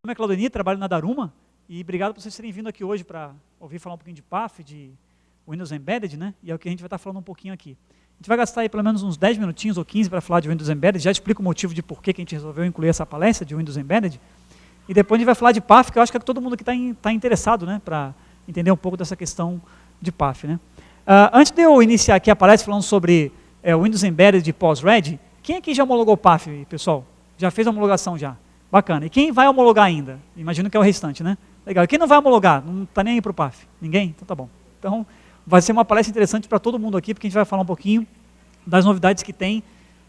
Meu nome é Claudemir, trabalho na Daruma, e obrigado por vocês terem vindo aqui hoje para ouvir falar um pouquinho de PAF, de Windows Embedded, né? E é o que a gente vai estar falando um pouquinho aqui. A gente vai gastar aí pelo menos uns 10 minutinhos ou 15 para falar de Windows Embedded, já explico o motivo de por que a gente resolveu incluir essa palestra de Windows Embedded, e depois a gente vai falar de PAF, que eu acho que todo mundo aqui está interessado, né? Para entender um pouco dessa questão de PAF, né? Antes de eu iniciar aqui a palestra falando sobre Windows Embedded de POS-RED, quem aqui já homologou PAF, pessoal? Já fez a homologação já? Bacana. E quem vai homologar ainda? Imagino que é o restante, né? Legal. E quem não vai homologar? Não está nem aí para o PAF? Ninguém? Então tá bom. Então vai ser uma palestra interessante para todo mundo aqui, porque a gente vai falar um pouquinho das novidades que tem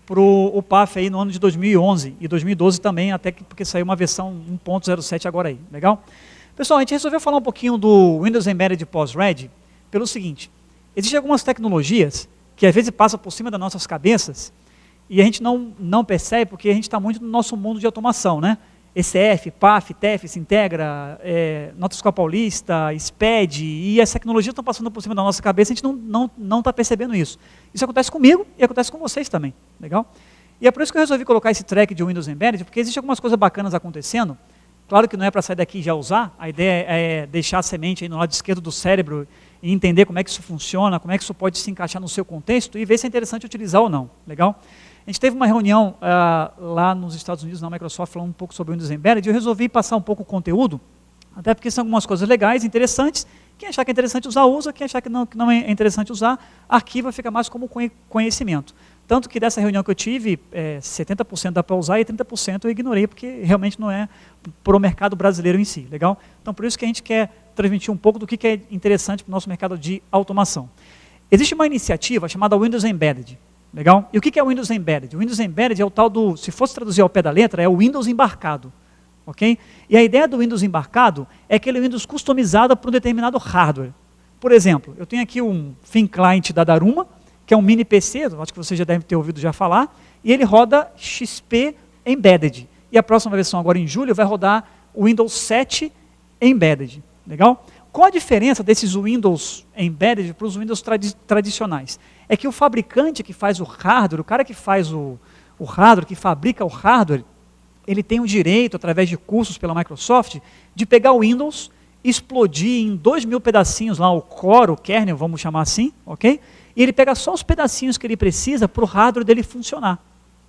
para o PAF aí no ano de 2011 e 2012 também, até porque saiu uma versão 1.07 agora aí. Legal? Pessoal, a gente resolveu falar um pouquinho do Windows Embedded POS-RED pelo seguinte: existem algumas tecnologias que às vezes passam por cima das nossas cabeças e a gente não percebe porque a gente está muito no nosso mundo de automação, né? ECF, PAF, TEF, Sintegra, Nota Fiscal Paulista, SPED, e as tecnologias estão passando por cima da nossa cabeça, a gente não está percebendo isso. Isso acontece comigo e acontece com vocês também, legal? E é por isso que eu resolvi colocar esse track de Windows Embedded, porque existem algumas coisas bacanas acontecendo. Claro que não é para sair daqui e já usar, a ideia é deixar a semente aí no lado esquerdo do cérebro e entender como é que isso funciona, como é que isso pode se encaixar no seu contexto e ver se é interessante utilizar ou não, legal? A gente teve uma reunião lá nos Estados Unidos, na Microsoft, falando um pouco sobre o Windows Embedded, e eu resolvi passar um pouco o conteúdo, até porque são algumas coisas legais, interessantes. Quem achar que é interessante usar, usa. Quem achar que não é interessante usar, arquiva, fica mais como conhecimento. Tanto que dessa reunião que eu tive, 70% dá para usar e 30% eu ignorei, porque realmente não é para o mercado brasileiro em si, legal? Então, por isso que a gente quer transmitir um pouco do que é interessante para o nosso mercado de automação. Existe uma iniciativa chamada Windows Embedded. Legal? E o que é o Windows Embedded? O Windows Embedded é o tal do, se fosse traduzir ao pé da letra, é o Windows embarcado. Ok? E a ideia do Windows embarcado é aquele Windows customizado para um determinado hardware. Por exemplo, eu tenho aqui um Thin Client da Daruma, que é um mini PC, acho que você já deve ter ouvido já falar, e ele roda XP Embedded. E a próxima versão, agora em julho, vai rodar o Windows 7 Embedded. Legal? Qual a diferença desses Windows Embedded para os Windows tradicionais? É que o fabricante que faz o hardware, o cara que faz o hardware, que fabrica o hardware, ele tem o direito, através de cursos pela Microsoft, de pegar o Windows, explodir em 2.000 pedacinhos lá, o core, o kernel, vamos chamar assim, ok? E ele pega só os pedacinhos que ele precisa para o hardware dele funcionar.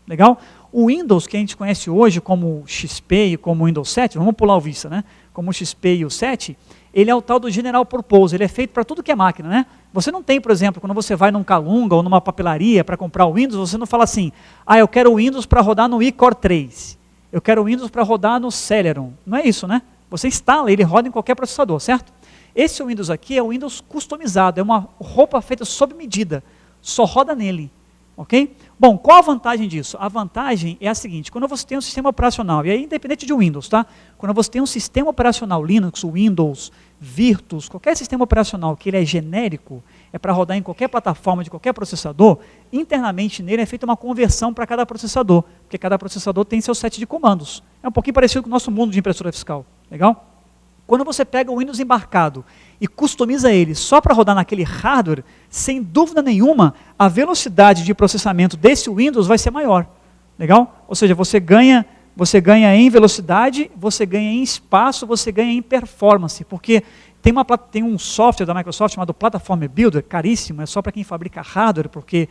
Legal? O Windows que a gente conhece hoje como XP e como Windows 7, vamos pular o Vista, né? Como o XP e o 7, ele é o tal do General Purpose, ele é feito para tudo que é máquina, né? Você não tem, por exemplo, quando você vai num Calunga ou numa papelaria para comprar o Windows, você não fala assim, eu quero o Windows para rodar no iCore 3, eu quero o Windows para rodar no Celeron. Não é isso, né? Você instala, ele roda em qualquer processador, certo? Esse Windows aqui é o Windows customizado, é uma roupa feita sob medida, só roda nele, ok? Bom, qual a vantagem disso? A vantagem é a seguinte: quando você tem um sistema operacional, e aí independente de Windows, tá? Quando você tem um sistema operacional Linux, Windows, Virtus, qualquer sistema operacional que ele é genérico, é para rodar em qualquer plataforma de qualquer processador, internamente nele é feita uma conversão para cada processador, porque cada processador tem seu set de comandos. É um pouquinho parecido com o nosso mundo de impressora fiscal, legal? Quando você pega o Windows embarcado e customiza ele só para rodar naquele hardware, sem dúvida nenhuma, a velocidade de processamento desse Windows vai ser maior. Legal? Ou seja, você ganha em velocidade, você ganha em espaço, você ganha em performance, porque tem um software da Microsoft chamado Platform Builder, caríssimo, é só para quem fabrica hardware, porque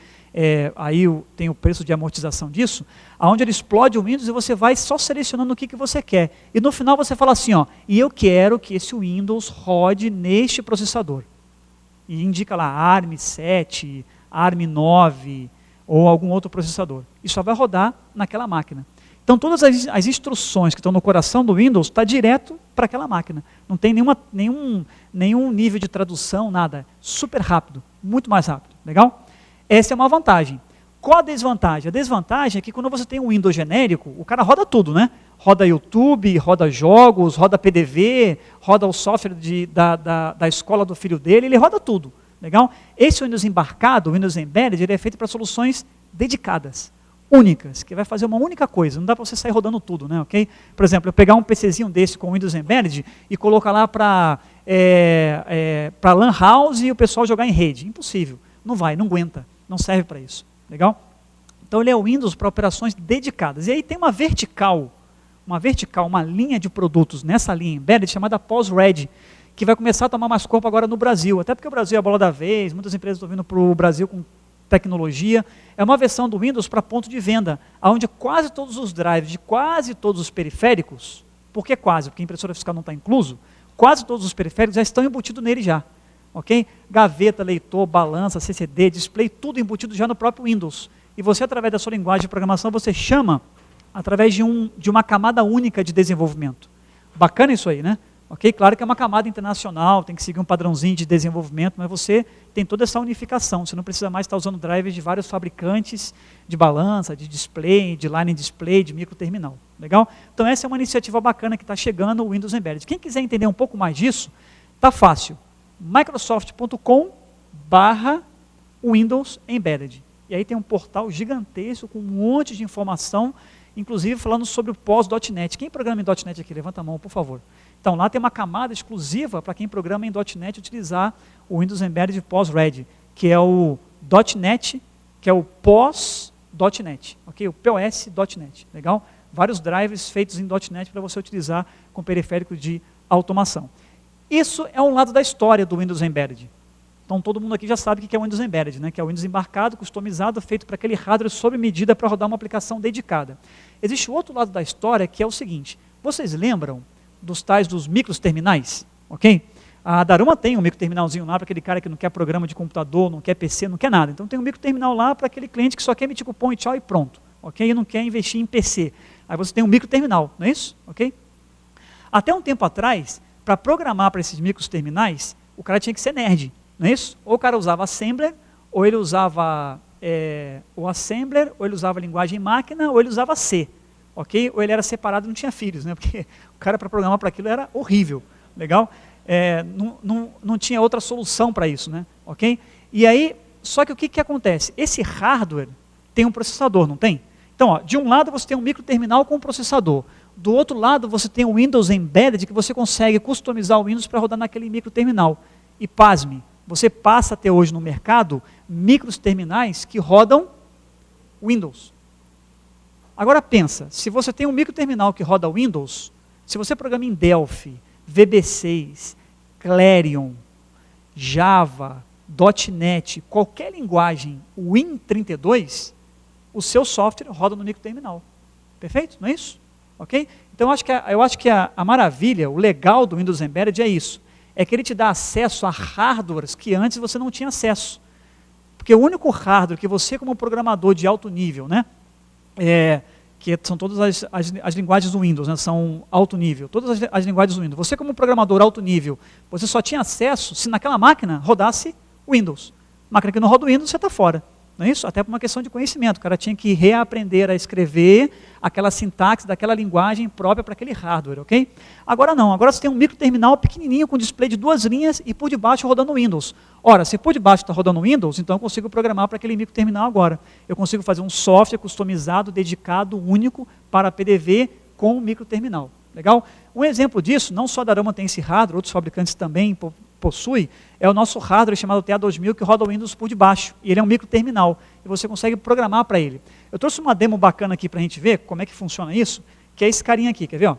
aí tem o preço de amortização disso, onde ele explode o Windows e você vai só selecionando o que você quer. E no final você fala assim, e eu quero que esse Windows rode neste processador. E indica lá ARM7, ARM9 ou algum outro processador. E só vai rodar naquela máquina. Então todas as instruções que estão no coração do Windows está direto para aquela máquina. Não tem nenhum nível de tradução, nada. Super rápido, muito mais rápido. Legal? Essa é uma vantagem. Qual a desvantagem? A desvantagem é que quando você tem um Windows genérico, o cara roda tudo, né? Roda YouTube, roda jogos, roda PDV, roda o software da escola do filho dele, ele roda tudo. Legal? Esse Windows embarcado, o Windows Embedded, ele é feito para soluções dedicadas, únicas, que vai fazer uma única coisa, não dá para você sair rodando tudo, né, ok? Por exemplo, eu pegar um PCzinho desse com Windows Embedded e colocar lá para LAN house e o pessoal jogar em rede, impossível, não vai, não aguenta, não serve para isso, legal? Então ele é o Windows para operações dedicadas, e aí tem uma vertical uma vertical, uma linha de produtos nessa linha embedded chamada POS-Ready, que vai começar a tomar mais corpo agora no Brasil. Até porque o Brasil é a bola da vez, muitas empresas estão vindo para o Brasil com tecnologia. É uma versão do Windows para ponto de venda, onde quase todos os drives de quase todos os periféricos, por que quase? Porque a impressora fiscal não está incluso, quase todos os periféricos já estão embutidos nele já. Okay? Gaveta, leitor, balança, CCD, display, tudo embutido já no próprio Windows. E você, através da sua linguagem de programação, você chama através de uma camada única de desenvolvimento. Bacana isso aí, né? Okay? Claro que é uma camada internacional, tem que seguir um padrãozinho de desenvolvimento, mas você tem toda essa unificação. Você não precisa mais estar usando drivers de vários fabricantes de balança, de display, de line display, de microterminal. Legal? Então essa é uma iniciativa bacana que está chegando, o Windows Embedded. Quem quiser entender um pouco mais disso, está fácil. Microsoft.com/Windows Embedded. E aí tem um portal gigantesco com um monte de informação, inclusive falando sobre o POS.NET. Quem programa em .NET aqui? Levanta a mão, por favor. Então, lá tem uma camada exclusiva para quem programa em .NET utilizar o Windows Embedded POS-Ready, que é o .NET, que é o POS.NET, ok? O POS.NET, legal? Vários drivers feitos em .NET para você utilizar com periférico de automação. Isso é um lado da história do Windows Embedded. Então, todo mundo aqui já sabe o que é o Windows Embedded, né? Que é o Windows embarcado, customizado, feito para aquele hardware sob medida para rodar uma aplicação dedicada. Existe o outro lado da história, que é o seguinte. Vocês lembram dos micros terminais? Ok? A Daruma tem um microterminalzinho lá para aquele cara que não quer programa de computador, não quer PC, não quer nada. Então, tem um microterminal lá para aquele cliente que só quer emitir cupom e tchau e pronto. Ok? E não quer investir em PC. Aí você tem um microterminal, não é isso? Ok? Até um tempo atrás, para programar para esses micros terminais, o cara tinha que ser nerd. Não é isso? Ou o cara usava Assembler, ou ele usava o Assembler, ou ele usava linguagem máquina, ou ele usava C. Ok? Ou ele era separado e não tinha filhos, né? Porque o cara para programar para aquilo era horrível. Legal? Não tinha outra solução para isso, né? Ok? E aí, só que o que acontece? Esse hardware tem um processador, não tem? Então, ó, de um lado você tem um microterminal com um processador. Do outro lado você tem o Windows Embedded, que você consegue customizar o Windows para rodar naquele microterminal. E pasme, você passa a ter hoje no mercado micros terminais que rodam Windows. Agora pensa, se você tem um microterminal que roda Windows, se você programa em Delphi, VB6, Clarion, Java, .NET, qualquer linguagem Win32, o seu software roda no microterminal. Perfeito? Não é isso? Ok? Então eu acho que a maravilha, o legal do Windows Embedded é isso. É que ele te dá acesso a hardwares que antes você não tinha acesso. Porque o único hardware que você, como programador de alto nível, né, que são todas as linguagens do Windows, né, são alto nível, todas as linguagens do Windows, você como programador alto nível, você só tinha acesso se naquela máquina rodasse Windows. Máquina que não roda Windows, você está fora. Não é isso? Até por uma questão de conhecimento. O cara tinha que reaprender a escrever aquela sintaxe daquela linguagem própria para aquele hardware, ok? Agora não, agora você tem um microterminal pequenininho com display de 2 linhas e por debaixo rodando Windows. Ora, se por debaixo está rodando Windows, então eu consigo programar para aquele microterminal agora. Eu consigo fazer um software customizado, dedicado, único para PDV com o microterminal. Legal? Um exemplo disso, não só a Daruma tem esse hardware, outros fabricantes também possuem, é o nosso hardware chamado TA2000 que roda o Windows por debaixo. E ele é um microterminal e você consegue programar para ele. Eu trouxe uma demo bacana aqui para a gente ver como é que funciona isso, que é esse carinha aqui, quer ver? Ó?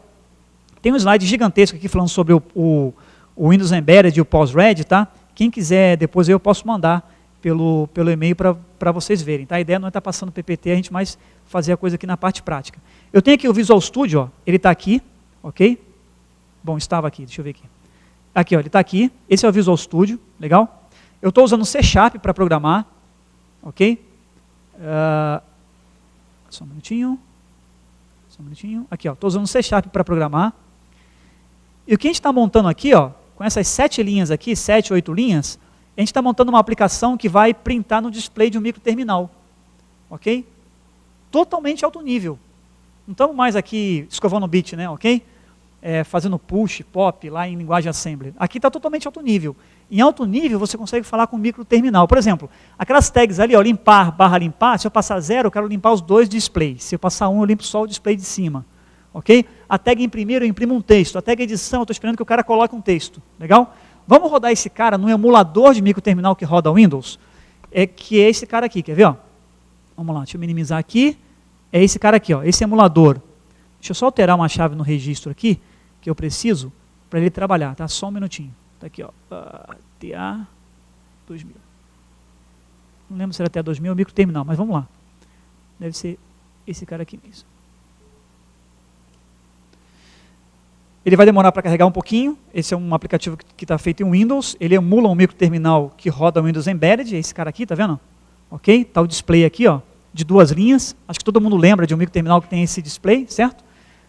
Tem um slide gigantesco aqui falando sobre o Windows Embedded e o POS-Ready, tá? Quem quiser, depois eu posso mandar pelo e-mail para vocês verem. Tá? A ideia não é estar passando PPT, a gente mais fazer a coisa aqui na parte prática. Eu tenho aqui o Visual Studio, ó, ele está aqui, ok? Bom, estava aqui, deixa eu ver aqui. Aqui, ó, ele está aqui, esse é o Visual Studio, legal? Eu estou usando C# para programar, ok? Só um minutinho. Aqui, ó, estou usando C# para programar. E o que a gente está montando aqui, ó, com essas 7 linhas aqui, 7, 8 linhas, a gente está montando uma aplicação que vai printar no display de um microterminal, ok? Totalmente alto nível. Não estamos mais aqui escovando bit, né, ok? Fazendo push, pop, lá em linguagem assembly. Aqui está totalmente alto nível. Em alto nível, você consegue falar com microterminal. Por exemplo, aquelas tags ali, ó, limpar, barra limpar, se eu passar 0, eu quero limpar os 2 displays. Se eu passar 1, eu limpo só o display de cima. Ok? A tag imprimir, eu imprimo um texto. A tag edição, eu estou esperando que o cara coloque um texto. Legal? Vamos rodar esse cara no emulador de microterminal que roda Windows? Que é esse cara aqui, quer ver? Ó? Vamos lá, deixa eu minimizar aqui. É esse cara aqui, ó, esse emulador. Deixa eu só alterar uma chave no registro aqui, que eu preciso, para ele trabalhar, tá? Só um minutinho. Tá aqui, ó, TA 2000. Não lembro se era TA 2000 ou microterminal, mas vamos lá. Deve ser esse cara aqui mesmo. Ele vai demorar para carregar um pouquinho. Esse é um aplicativo que está feito em Windows. Ele emula um microterminal que roda Windows Embedded. É esse cara aqui, tá vendo? Ok? Está o display aqui, ó, de 2 linhas. Acho que todo mundo lembra de um microterminal que tem esse display, certo?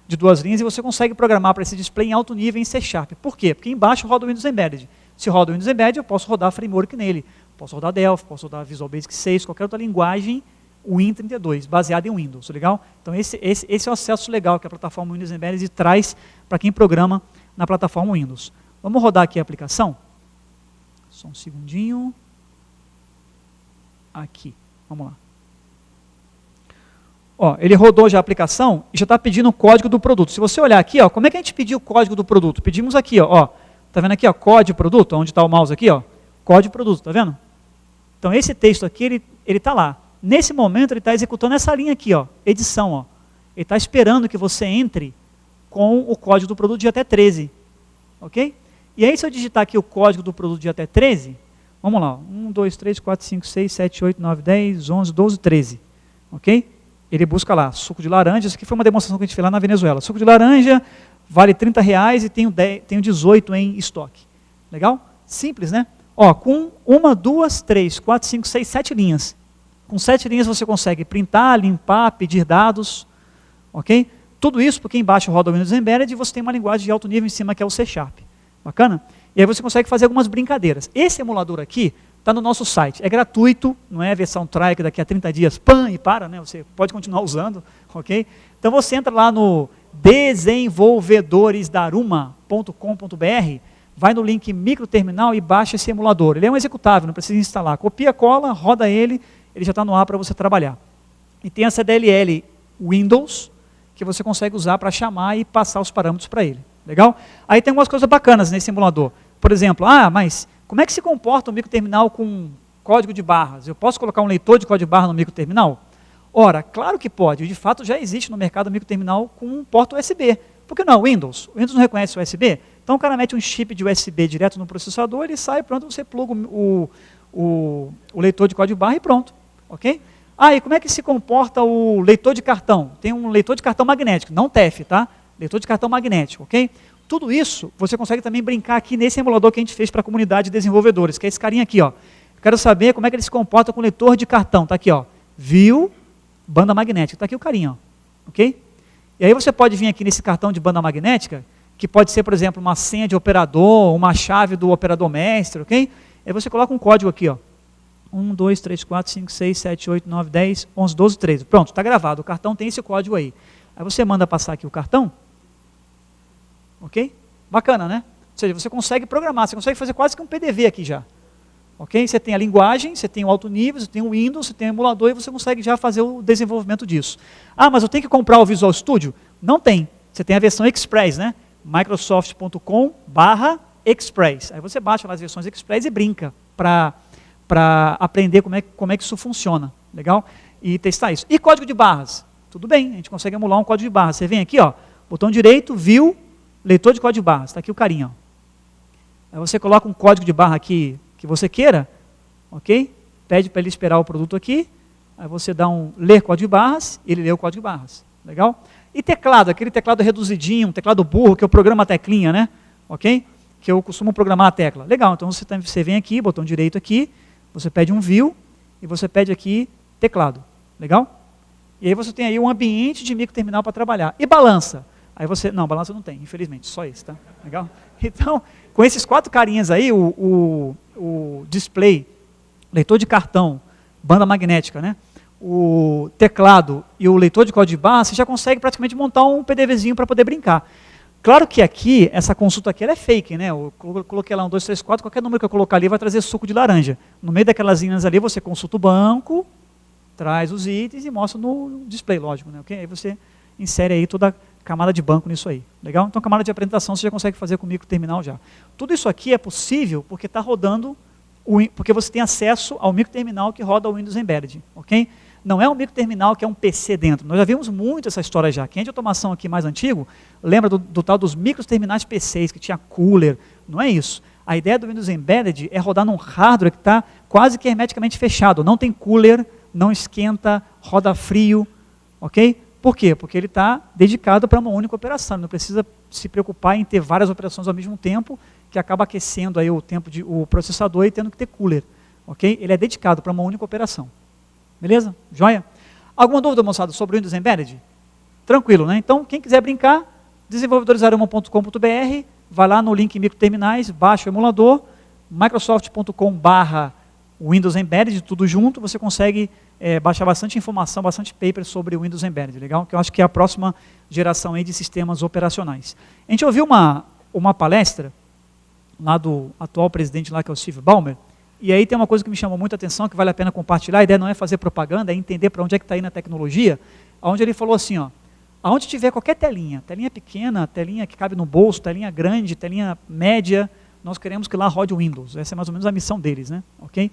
De 2 linhas, e você consegue programar para esse display em alto nível em C#. Por quê? Porque embaixo roda o Windows Embedded. Se roda o Windows Embedded, eu posso rodar framework nele. Posso rodar Delphi, posso rodar Visual Basic 6, qualquer outra linguagem Win32, baseado em Windows, legal? Então esse é o acesso legal que a plataforma Windows Embedded traz para quem programa na plataforma Windows. Vamos rodar aqui a aplicação? Só um segundinho. Aqui, vamos lá. Ó, ele rodou já a aplicação e já está pedindo o código do produto. Se você olhar aqui, ó, como é que a gente pediu o código do produto? Pedimos aqui, ó, tá vendo aqui, ó, código produto, onde está o mouse aqui, ó, código produto, tá vendo? Então esse texto aqui, ele está lá. Nesse momento ele está executando essa linha aqui, ó, edição, ó. Ele está esperando que você entre com o código do produto de até 13, ok? E aí se eu digitar aqui o código do produto de até 13, vamos lá, 1, 2, 3, 4, 5, 6, 7, 8, 9, 10, 11, 12, 13, ok? Ele busca lá, suco de laranja, isso aqui foi uma demonstração que a gente fez lá na Venezuela. Suco de laranja vale R$30 e tenho 18 em estoque. Legal? Simples, né? Ó, com 1, 2, 3, 4, 5, 6, 7 linhas. Com 7 linhas você consegue printar, limpar, pedir dados, ok? Tudo isso porque embaixo roda o Windows Embedded e você tem uma linguagem de alto nível em cima que é o C#. Bacana? E aí você consegue fazer algumas brincadeiras. Esse emulador aqui está no nosso site. É gratuito, não é a versão trial que daqui a 30 dias, pam, e para, né? Você pode continuar usando, ok? Então você entra lá no desenvolvedoresdaruma.com.br, vai no link microterminal e baixa esse emulador. Ele é um executável, não precisa instalar. Copia, cola, roda ele já está no ar para você trabalhar. E tem a CDLL Windows, que você consegue usar para chamar e passar os parâmetros para ele. Legal? Aí tem algumas coisas bacanas nesse emulador. Por exemplo, mas como é que se comporta um microterminal com código de barras? Eu posso colocar um leitor de código de barra no microterminal? Ora, claro que pode. De fato, já existe no mercado um microterminal com um porta USB. Por que não? Windows. O Windows não reconhece USB? Então o cara mete um chip de USB direto no processador, ele sai, pronto, você pluga o leitor de código de barra e pronto. Ok? E como é que se comporta o leitor de cartão? Tem um leitor de cartão magnético, não TEF, tá? Leitor de cartão magnético, ok? Tudo isso você consegue também brincar aqui nesse emulador que a gente fez para a comunidade de desenvolvedores, que é esse carinha aqui, ó. Eu quero saber como é que ele se comporta com o leitor de cartão. Tá aqui, ó. View, banda magnética. Tá aqui o carinha, ó. Ok? E aí você pode vir aqui nesse cartão de banda magnética, que pode ser, por exemplo, uma senha de operador, uma chave do operador mestre, ok? Aí você coloca um código aqui, ó. 1, 2, 3, 4, 5, 6, 7, 8, 9, 10, 11, 12, 13. Pronto, está gravado. O cartão tem esse código aí. Aí você manda passar aqui o cartão. Ok? Bacana, né? Ou seja, você consegue programar, você consegue fazer quase que um PDV aqui já. Ok? Você tem a linguagem, você tem o alto nível, você tem o Windows, você tem o emulador e você consegue já fazer o desenvolvimento disso. Mas eu tenho que comprar o Visual Studio? Não tem. Você tem a versão Express, né? Microsoft.com/Express. Aí você baixa lá as versões Express e brinca para aprender como é que isso funciona, legal? E testar isso. E código de barras? Tudo bem, a gente consegue emular um código de barras. Você vem aqui, ó, botão direito, View, leitor de código de barras. Está aqui o carinha, ó. Aí você coloca um código de barra aqui que você queira, ok? Pede para ele esperar o produto aqui, aí você dá ler código de barras, ele lê o código de barras, legal? E teclado, aquele teclado reduzidinho, um teclado burro, que eu programo a teclinha, né? Ok? Que eu costumo programar a tecla. Legal, então você vem aqui, botão direito aqui, você pede um view e você pede aqui teclado. Legal? E aí você tem aí um ambiente de microterminal para trabalhar. E balança? Aí você, não, balança não tem, infelizmente, só esse, tá? Legal? Então, com esses 4 carinhas aí, o display, leitor de cartão, banda magnética, né? O teclado e o leitor de código de barra, você já consegue praticamente montar um PDVzinho para poder brincar. Claro que aqui, essa consulta aqui ela é fake, né? Eu coloquei lá 1, 2, 3, 4, qualquer número que eu colocar ali vai trazer suco de laranja. No meio daquelas linhas ali, você consulta o banco, traz os itens e mostra no display, lógico, né? Okay? Aí você insere aí toda a camada de banco nisso aí. Legal? Então, camada de apresentação você já consegue fazer com o microterminal já. Tudo isso aqui é possível porque está rodando, porque você tem acesso ao microterminal que roda o Windows Embedded, ok? Não é um microterminal que é um PC dentro. Nós já vimos muito essa história já. Quem é de automação aqui mais antigo, lembra do tal dos microterminais PCs, que tinha cooler. Não é isso. A ideia do Windows Embedded é rodar num hardware que está quase que hermeticamente fechado. Não tem cooler, não esquenta, roda frio. Ok? Por quê? Porque ele está dedicado para uma única operação. Não precisa se preocupar em ter várias operações ao mesmo tempo, que acaba aquecendo aí o processador e tendo que ter cooler. Ok? Ele é dedicado para uma única operação. Beleza? Joia? Alguma dúvida, moçada, sobre o Windows Embedded? Tranquilo, né? Então, quem quiser brincar, desenvolvedoresaruma.com.br, vai lá no link microterminais, baixa o emulador, microsoft.com/Windows Embedded, tudo junto, você consegue baixar bastante informação, bastante paper sobre o Windows Embedded, legal? Que eu acho que é a próxima geração aí de sistemas operacionais. A gente ouviu uma palestra lá do atual presidente lá, que é o Steve Ballmer, e aí tem uma coisa que me chamou muita atenção, que vale a pena compartilhar. A ideia não é fazer propaganda, é entender para onde é que está indo a tecnologia, onde ele falou assim, ó, aonde tiver qualquer telinha pequena, telinha que cabe no bolso, telinha grande, telinha média, nós queremos que lá rode o Windows. Essa é mais ou menos a missão deles, né? Okay?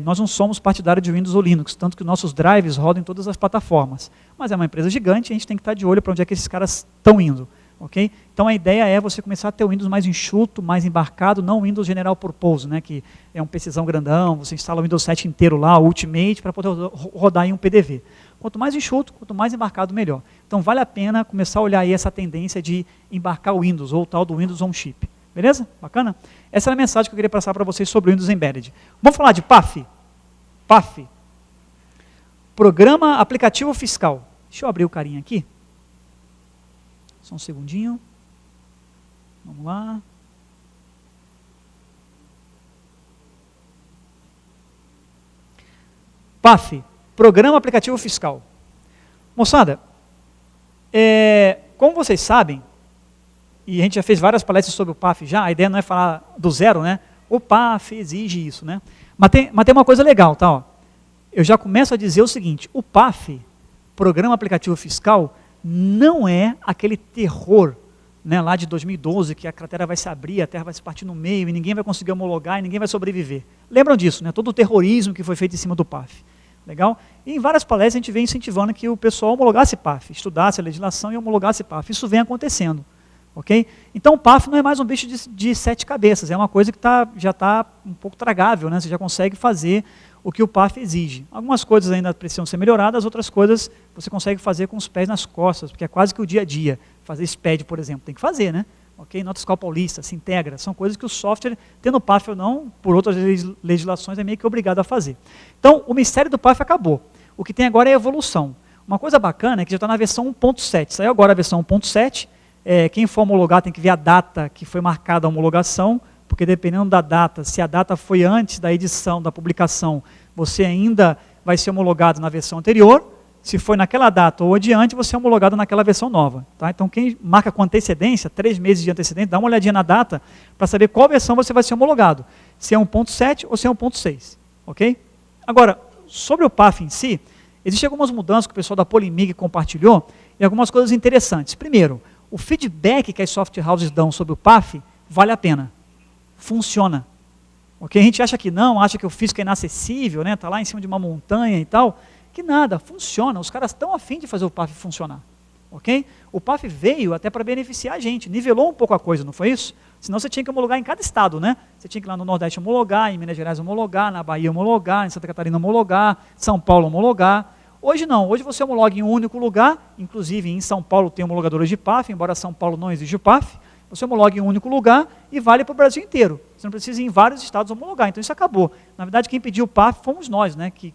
Nós não somos partidários de Windows ou Linux, tanto que nossos drives rodam em todas as plataformas. Mas é uma empresa gigante, a gente tem que estar de olho para onde é que esses caras estão indo. Okay? Então a ideia é você começar a ter o Windows mais enxuto, mais embarcado, não o Windows General Purpose, né, que é um PCzão grandão, você instala o Windows 7 inteiro lá, o Ultimate, para poder rodar em um PDV. Quanto mais enxuto, quanto mais embarcado, melhor. Então vale a pena começar a olhar aí essa tendência de embarcar o Windows, ou o tal do Windows on Chip. Beleza? Bacana? Essa é a mensagem que eu queria passar para vocês sobre o Windows Embedded. Vamos falar de PAF? PAF. Programa Aplicativo Fiscal. Deixa eu abrir o carinha aqui. Só um segundinho. Vamos lá. PAF, Programa Aplicativo Fiscal. Moçada, como vocês sabem, e a gente já fez várias palestras sobre o PAF já, a ideia não é falar do zero, né? O PAF exige isso, né? Mas tem uma coisa legal, tá? Ó. Eu já começo a dizer o seguinte, o PAF, Programa Aplicativo Fiscal, não é aquele terror, né, lá de 2012, que a cratera vai se abrir, a terra vai se partir no meio, e ninguém vai conseguir homologar, e ninguém vai sobreviver. Lembram disso, né? Todo o terrorismo que foi feito em cima do PAF. Legal? E em várias palestras a gente vem incentivando que o pessoal homologasse PAF, estudasse a legislação e homologasse PAF. Isso vem acontecendo. Okay? Então o PAF não é mais um bicho de 7 cabeças, é uma coisa que já está um pouco tragável, né? Você já consegue fazer o que o PAF exige. Algumas coisas ainda precisam ser melhoradas, outras coisas você consegue fazer com os pés nas costas, porque é quase que o dia a dia. Fazer SPED, por exemplo, tem que fazer, né? Okay? Nota Fiscal Paulista, se integra, são coisas que o software, tendo PAF ou não, por outras legislações, é meio que obrigado a fazer. Então, o mistério do PAF acabou. O que tem agora é a evolução. Uma coisa bacana é que já está na versão 1.7, saiu agora a versão 1.7, quem for homologar tem que ver a data que foi marcada a homologação, porque dependendo da data, se a data foi antes da edição, da publicação, você ainda vai ser homologado na versão anterior, se foi naquela data ou adiante, você é homologado naquela versão nova. Tá? Então quem marca com antecedência, 3 meses de antecedência, dá uma olhadinha na data, para saber qual versão você vai ser homologado, se é 1.7 ou se é 1.6. Ok? Agora, sobre o PAF em si, existem algumas mudanças que o pessoal da Polimig compartilhou, e algumas coisas interessantes. Primeiro, o feedback que as software houses dão sobre o PAF vale a pena. Funciona. Okay? A gente acha que não, acha que o físico é inacessível, né? Está lá em cima de uma montanha e tal. Que nada, funciona. Os caras estão a fim de fazer o PAF funcionar. Okay? O PAF veio até para beneficiar a gente, nivelou um pouco a coisa, não foi isso? Senão você tinha que homologar em cada estado, né? Você tinha que ir lá no Nordeste homologar, em Minas Gerais homologar, na Bahia homologar, em Santa Catarina homologar, São Paulo homologar. Hoje não, hoje você homologa em um único lugar, inclusive em São Paulo tem homologadores de PAF, embora São Paulo não exija o PAF, você homologa em um único lugar e vale para o Brasil inteiro. Você não precisa ir em vários estados homologar, então isso acabou. Na verdade, quem pediu o PAF fomos nós, né, que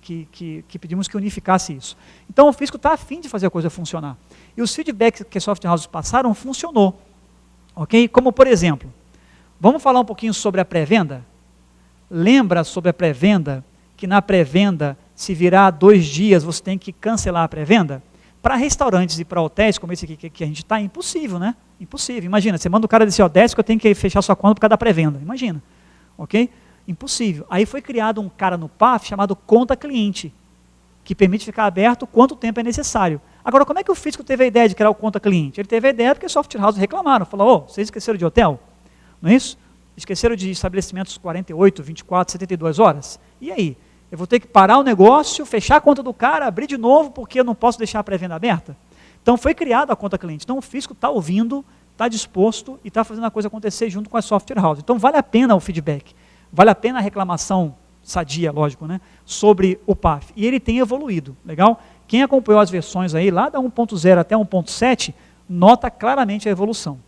pedimos que unificasse isso. Então o fisco está afim de fazer a coisa funcionar. E os feedbacks que as software houses passaram, funcionou. Okay? Como por exemplo, vamos falar um pouquinho sobre a pré-venda? Lembra sobre a pré-venda, que na pré-venda, se virar 2 dias, você tem que cancelar a pré-venda? Para restaurantes e para hotéis, como esse aqui que a gente está, é impossível, né? Impossível. Imagina, você manda o cara dizer, ó, desce que eu tenho que fechar sua conta por causa da pré-venda. Imagina. Ok? Impossível. Aí foi criado um cara no PAF chamado conta cliente, que permite ficar aberto quanto tempo é necessário. Agora, como é que o fisco teve a ideia de criar o conta cliente? Ele teve a ideia porque os software houses reclamaram. Falaram, ô, vocês esqueceram de hotel? Não é isso? Esqueceram de estabelecimentos 48, 24, 72 horas? E aí? Eu vou ter que parar o negócio, fechar a conta do cara, abrir de novo, porque eu não posso deixar a pré-venda aberta? Então foi criada a conta cliente. Então o fisco está ouvindo, está disposto e está fazendo a coisa acontecer junto com a software house. Então vale a pena o feedback, vale a pena a reclamação sadia, lógico, né, sobre o PAF. E ele tem evoluído, legal? Quem acompanhou as versões aí, lá da 1.0 até 1.7, nota claramente a evolução,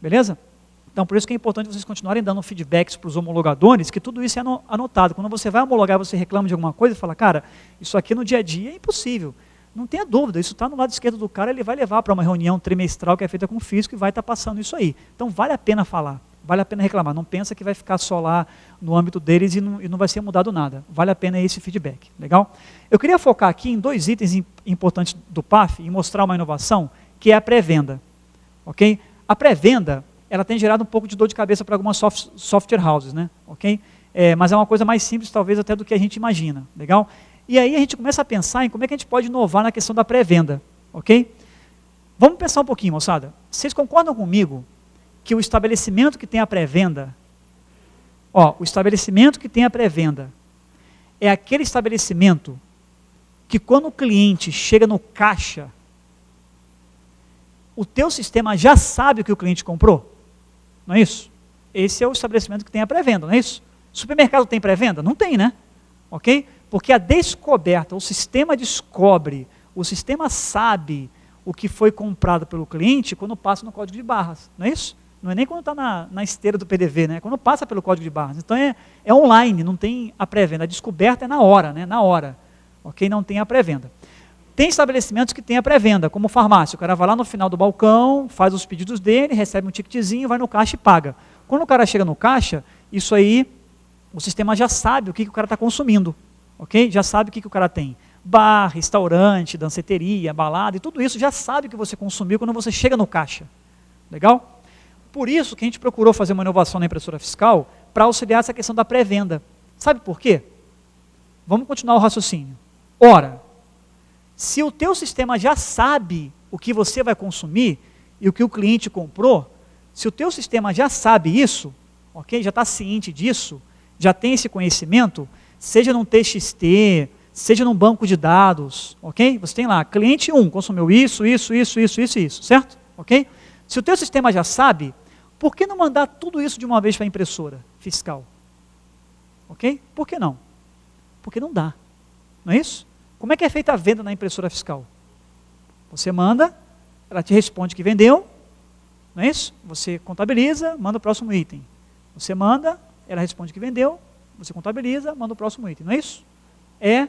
beleza? Então, por isso que é importante vocês continuarem dando feedbacks para os homologadores, que tudo isso é anotado. Quando você vai homologar, você reclama de alguma coisa e fala, cara, isso aqui no dia a dia é impossível. Não tenha dúvida, isso está no lado esquerdo do cara, ele vai levar para uma reunião trimestral que é feita com o fisco e vai estar passando isso aí. Então, vale a pena falar, vale a pena reclamar. Não pensa que vai ficar só lá no âmbito deles e não vai ser mudado nada. Vale a pena esse feedback, legal? Eu queria focar aqui em 2 itens importantes do PAF e mostrar uma inovação, que é a pré-venda, ok? A pré-venda, ela tem gerado um pouco de dor de cabeça para algumas software houses, né? Ok? Mas é uma coisa mais simples, talvez, até do que a gente imagina, legal? E aí a gente começa a pensar em como é que a gente pode inovar na questão da pré-venda, ok? Vamos pensar um pouquinho, moçada. Vocês concordam comigo que o estabelecimento que tem a pré-venda, o estabelecimento que tem a pré-venda é aquele estabelecimento que quando o cliente chega no caixa, o teu sistema já sabe o que o cliente comprou? Não é isso? Esse é o estabelecimento que tem a pré-venda, não é isso? Supermercado tem pré-venda? Não tem, né? Ok? Porque a descoberta, o sistema descobre, o sistema sabe o que foi comprado pelo cliente quando passa no código de barras, não é isso? Não é nem quando está na esteira do PDV, né? É quando passa pelo código de barras. Então é online, não tem a pré-venda. A descoberta é na hora, né? Na hora. Ok? Não tem a pré-venda. Tem estabelecimentos que tem a pré-venda, como farmácia. O cara vai lá no final do balcão, faz os pedidos dele, recebe um ticketzinho, vai no caixa e paga. Quando o cara chega no caixa, isso aí, o sistema já sabe o que o cara está consumindo. Ok? Já sabe o que o cara tem. Bar, restaurante, danceteria, balada, e tudo isso já sabe o que você consumiu quando você chega no caixa. Legal? Por isso que a gente procurou fazer uma inovação na impressora fiscal para auxiliar essa questão da pré-venda. Sabe por quê? Vamos continuar o raciocínio. Ora, se o teu sistema já sabe o que você vai consumir e o que o cliente comprou, se o teu sistema já sabe isso, ok? Já está ciente disso, já tem esse conhecimento, seja num TXT, seja num banco de dados, ok? Você tem lá, cliente 1 consumiu isso, certo? Ok? Se o teu sistema já sabe, por que não mandar tudo isso de uma vez para a impressora fiscal? Ok? Por que não? Porque não dá, não é isso? Como é que é feita a venda na impressora fiscal? Você manda, ela te responde que vendeu, não é isso? Você contabiliza, manda o próximo item. Você manda, ela responde que vendeu, você contabiliza, manda o próximo item, não é isso? É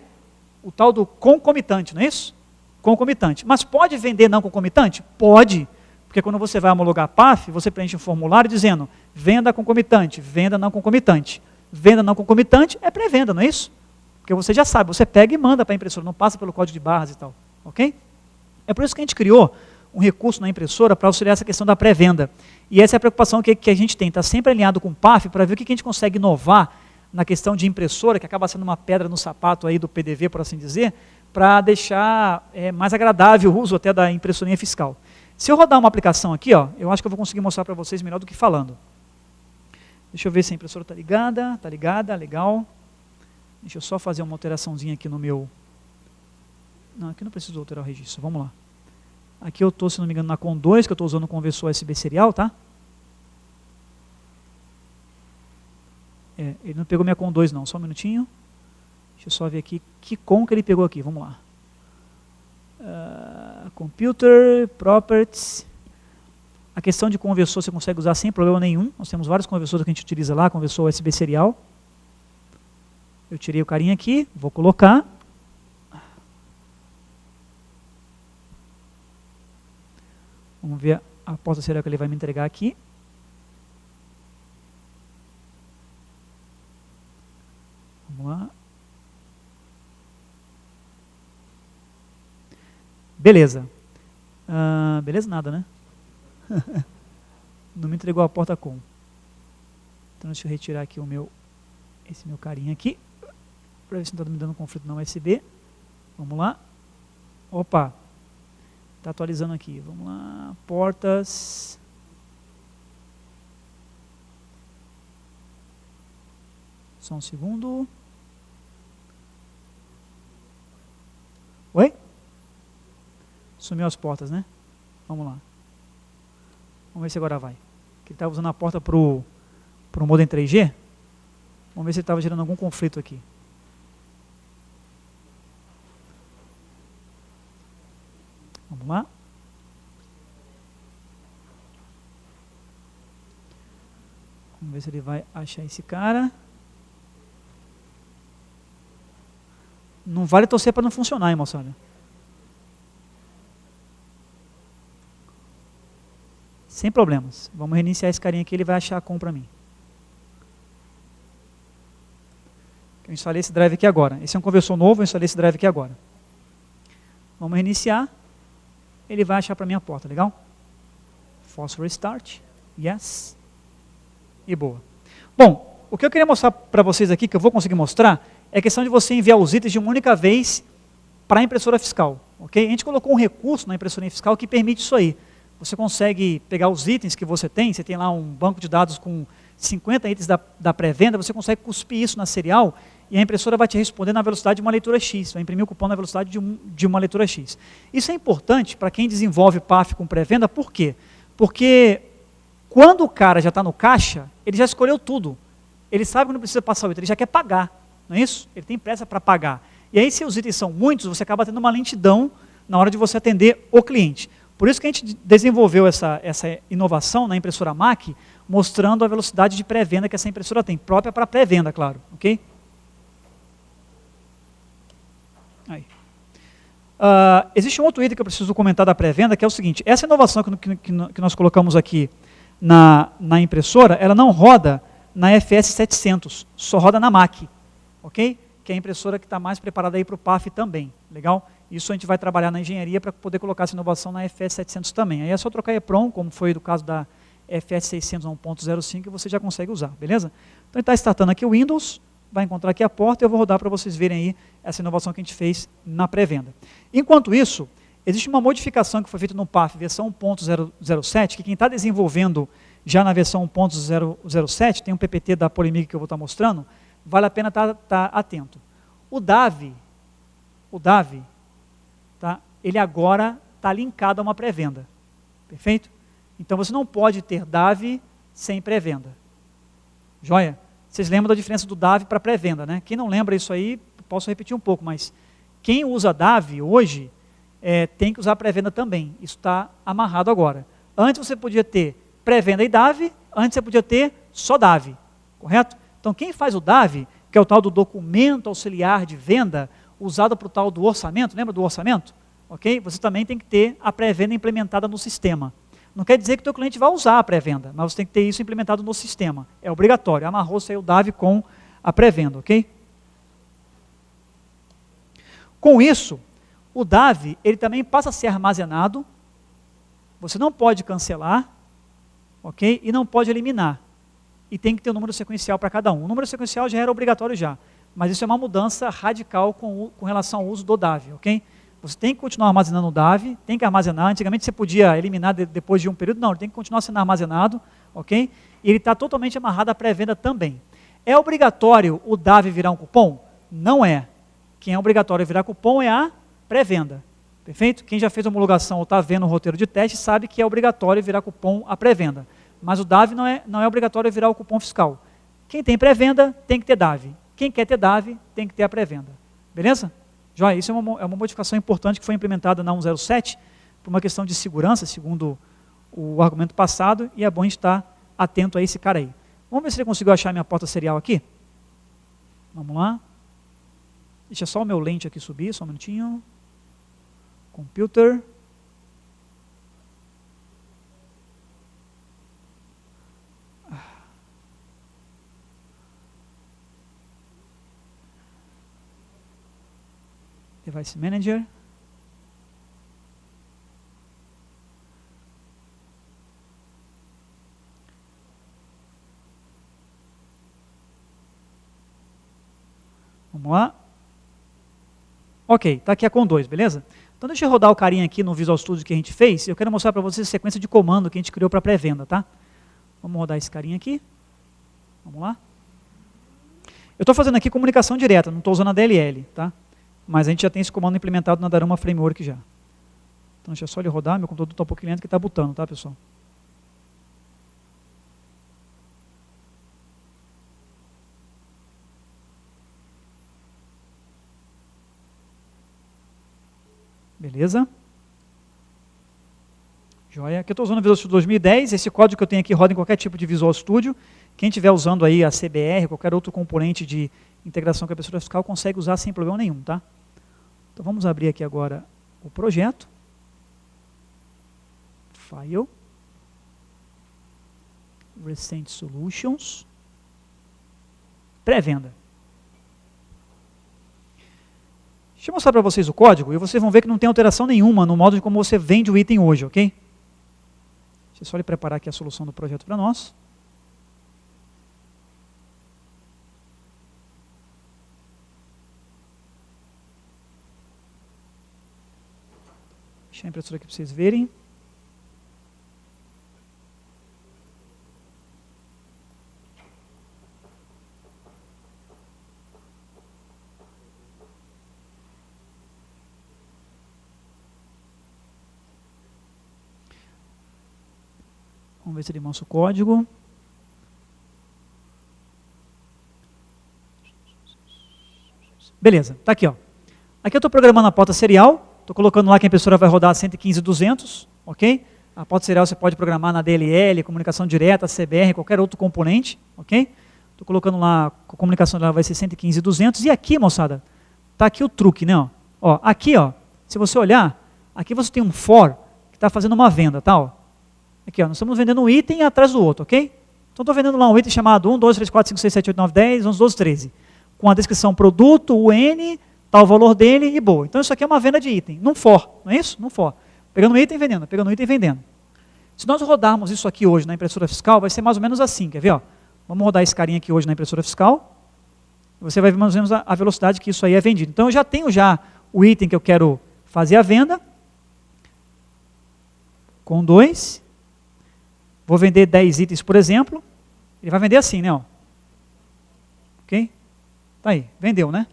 o tal do concomitante, não é isso? Concomitante. Mas pode vender não concomitante? Pode, porque quando você vai homologar a PAF, você preenche um formulário dizendo venda concomitante, venda não concomitante. Venda não concomitante é pré-venda, não é isso? Porque você já sabe, você pega e manda para a impressora, não passa pelo código de barras e tal, ok? É por isso que a gente criou um recurso na impressora para auxiliar essa questão da pré-venda. E essa é a preocupação que a gente tem, está sempre alinhado com o PAF para ver o que a gente consegue inovar na questão de impressora, que acaba sendo uma pedra no sapato aí do PDV, por assim dizer, para deixar mais agradável o uso até da impressorinha fiscal. Se eu rodar uma aplicação aqui, eu acho que eu vou conseguir mostrar para vocês melhor do que falando. Deixa eu ver se a impressora está ligada, legal. Deixa eu só fazer uma alteraçãozinha aqui no meu... Não, aqui não preciso alterar o registro, vamos lá. Aqui eu estou, se não me engano, na COM 2, que eu estou usando o conversor USB serial, tá? Ele não pegou minha COM 2 não, só um minutinho. Deixa eu só ver aqui que COM que ele pegou aqui, vamos lá. Computer, Properties. A questão de conversor você consegue usar sem problema nenhum. Nós temos vários conversores que a gente utiliza lá, conversor USB serial. Eu tirei o carinha aqui, vou colocar. Vamos ver a porta serial que ele vai me entregar aqui. Vamos lá. Beleza. Beleza nada, né? Não me entregou a porta com. Então deixa eu retirar aqui esse meu carinha aqui. Para ver se não está me dando conflito na USB. Vamos lá. Opa. Está atualizando aqui. Vamos lá. Portas. Só um segundo. Sumiu as portas, né? Vamos lá. Vamos ver se agora vai. Que ele estava usando a porta para o modem 3G. Vamos ver se ele estava gerando algum conflito aqui. Vamos lá. Vamos ver se ele vai achar esse cara. Não vale torcer para não funcionar, hein, moçada? Sem problemas. Vamos reiniciar esse carinha aqui, ele vai achar a compra para mim. Eu instalei esse drive aqui agora. Esse é um conversor novo, eu instalei esse drive aqui agora. Vamos reiniciar. Ele vai achar para mim a porta, legal? Force restart. Yes. E boa. Bom, o que eu queria mostrar para vocês aqui, que eu vou conseguir mostrar, é a questão de você enviar os itens de uma única vez para a impressora fiscal. Okay? A gente colocou um recurso na impressora fiscal que permite isso aí. Você consegue pegar os itens que você tem lá um banco de dados com 50 itens da pré-venda, você consegue cuspir isso na serial e a impressora vai te responder na velocidade de uma leitura X, vai imprimir o cupom na velocidade de uma leitura X. Isso é importante para quem desenvolve PAF com pré-venda, por quê? Porque quando o cara já está no caixa, ele já escolheu tudo. Ele sabe que não precisa passar o item, ele já quer pagar, não é isso? Ele tem pressa para pagar. E aí, se os itens são muitos, você acaba tendo uma lentidão na hora de você atender o cliente. Por isso que a gente desenvolveu essa inovação na impressora Mac, mostrando a velocidade de pré-venda que essa impressora tem, própria para pré-venda, claro. Ok? Aí. Existe um outro item que eu preciso comentar da pré-venda, que é o seguinte: essa inovação que nós colocamos aqui na impressora, ela não roda na FS 700, só roda na Mac, ok? Que é a impressora que está mais preparada aí para o PAF também, legal? Isso a gente vai trabalhar na engenharia para poder colocar essa inovação na FS 700 também. Aí é só trocar EPROM, como foi do caso da FS 600 1.05, e você já consegue usar, beleza? Então ele está startando aqui o Windows, vai encontrar aqui a porta e eu vou rodar para vocês verem aí essa inovação que a gente fez na pré-venda. Enquanto isso, existe uma modificação que foi feita no PAF versão 1.007, que quem está desenvolvendo já na versão 1.007, tem um PPT da Polimic que eu vou estar mostrando, vale a pena estar atento. O DAV, tá, ele agora está linkado a uma pré-venda, perfeito? Então você não pode ter DAV sem pré-venda. Joia? Vocês lembram da diferença do DAV para pré-venda, né? Quem não lembra isso aí, posso repetir um pouco, mas quem usa DAV hoje tem que usar pré-venda também. Isso está amarrado agora. Antes você podia ter pré-venda e DAV, antes você podia ter só DAV, correto? Então quem faz o DAV, que é o tal do documento auxiliar de venda, usado para o tal do orçamento, lembra do orçamento? Ok? Você também tem que ter a pré-venda implementada no sistema. Não quer dizer que o teu cliente vai usar a pré-venda, mas você tem que ter isso implementado no sistema. É obrigatório. Amarrou-se aí o DAV com a pré-venda, ok? Com isso, o DAV, ele também passa a ser armazenado, você não pode cancelar, ok? E não pode eliminar. E tem que ter um número sequencial para cada um. O número sequencial já era obrigatório já, mas isso é uma mudança radical com relação ao uso do DAV, ok? Você tem que continuar armazenando o DAV, tem que armazenar. Antigamente você podia eliminar depois de um período, não, ele tem que continuar sendo armazenado, ok? E ele está totalmente amarrado à pré-venda também. É obrigatório o DAV virar um cupom? Não é. Quem é obrigatório virar cupom é a pré-venda, perfeito? Quem já fez homologação ou está vendo o roteiro de teste sabe que é obrigatório virar cupom à pré-venda. Mas o DAV não é obrigatório virar o cupom fiscal. Quem tem pré-venda tem que ter DAV. Quem quer ter DAV tem que ter a pré-venda. Beleza? Joia, isso é uma modificação importante que foi implementada na 107 por uma questão de segurança, segundo o argumento passado, e é bom a gente estar atento a esse cara aí. Vamos ver se ele conseguiu achar minha porta serial aqui. Vamos lá. Deixa só o meu lente aqui subir, só um minutinho. Computer. Device Manager. Vamos lá. Ok, está aqui a com 2, beleza? Então deixa eu rodar o carinha aqui no Visual Studio que a gente fez. Eu quero mostrar para vocês a sequência de comando que a gente criou para pré-venda, tá? Vamos rodar esse carinha aqui. Vamos lá. Eu estou fazendo aqui comunicação direta, não estou usando a DLL, tá? Mas a gente já tem esse comando implementado na Daruma Framework já. Então deixa só ele rodar, meu computador está um pouquinho lento que está botando, tá, pessoal? Beleza? Joia. Aqui eu estou usando o Visual Studio 2010, esse código que eu tenho aqui roda em qualquer tipo de Visual Studio. Quem estiver usando aí a CBR, qualquer outro componente de integração com a impressora fiscal, consegue usar sem problema nenhum, tá? Então vamos abrir aqui agora o projeto. File. Recent Solutions. Pré-venda. Deixa eu mostrar para vocês o código e vocês vão ver que não tem alteração nenhuma no modo de como você vende o item hoje, ok? Deixa eu só ele preparar aqui a solução do projeto para nós. Deixa a impressora aqui para vocês verem. Vamos ver se ele mostra o código. Beleza, está aqui, ó. Aqui eu estou programando a porta serial, estou colocando lá que a impressora vai rodar 115.200, ok? A porta serial você pode programar na DLL, comunicação direta, CBR, qualquer outro componente, ok? Estou colocando lá, a comunicação dela vai ser 115.200, e aqui, moçada, está aqui o truque, né? Ó, aqui, ó, se você olhar, aqui você tem um for que está fazendo uma venda, tá? Ó. Aqui, ó, nós estamos vendendo um item atrás do outro, ok? Então, estou vendendo lá um item chamado 1, 2, 3, 4, 5, 6, 7, 8, 9, 10, 11, 12, 13. Com a descrição produto, o N, tal o valor dele e boa. Então, isso aqui é uma venda de item, num for, não é isso? Num for. Pegando um item e vendendo, pegando um item e vendendo. Se nós rodarmos isso aqui hoje na impressora fiscal, vai ser mais ou menos assim, quer ver? Ó? Vamos rodar esse carinha aqui hoje na impressora fiscal. Você vai ver mais ou menos a velocidade que isso aí é vendido. Então, eu já tenho o item que eu quero fazer a venda. Com 2. Vou vender 10 itens, por exemplo. Ele vai vender assim, né? Ó. Ok? Tá aí, vendeu, né?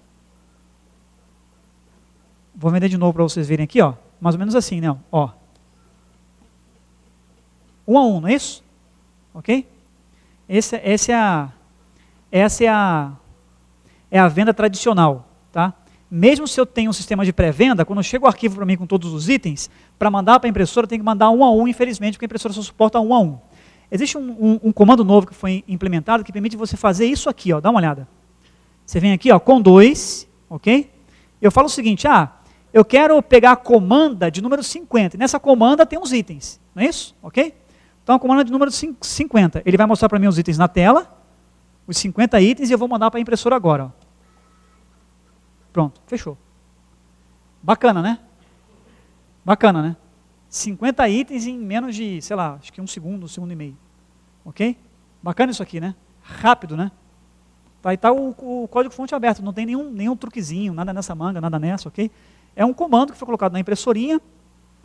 Vou vender de novo para vocês verem aqui, ó. Mais ou menos assim, né? Ó. 1 a 1, não é isso? Ok? Essa é a venda tradicional, tá? Mesmo se eu tenho um sistema de pré-venda, quando chega o arquivo para mim com todos os itens, para mandar para a impressora, tem que mandar 1 a 1, infelizmente, porque a impressora só suporta 1 a 1. Existe um comando novo que foi implementado que permite você fazer isso aqui, ó, dá uma olhada. Você vem aqui, ó, com 2, ok? Eu falo o seguinte, eu quero pegar a comanda de número 50, e nessa comanda tem uns itens, não é isso? Ok? Então a comanda de número 50, ele vai mostrar para mim os itens na tela, os 50 itens, e eu vou mandar para a impressora agora, ó. Pronto, fechou. Bacana, né? Bacana, né? 50 itens em menos de, sei lá, acho que um segundo e meio. Ok? Bacana isso aqui, né? Rápido, né? Tá, e tá o código-fonte aberto, não tem nenhum truquezinho, nada nessa manga, nada nessa, ok? É um comando que foi colocado na impressorinha,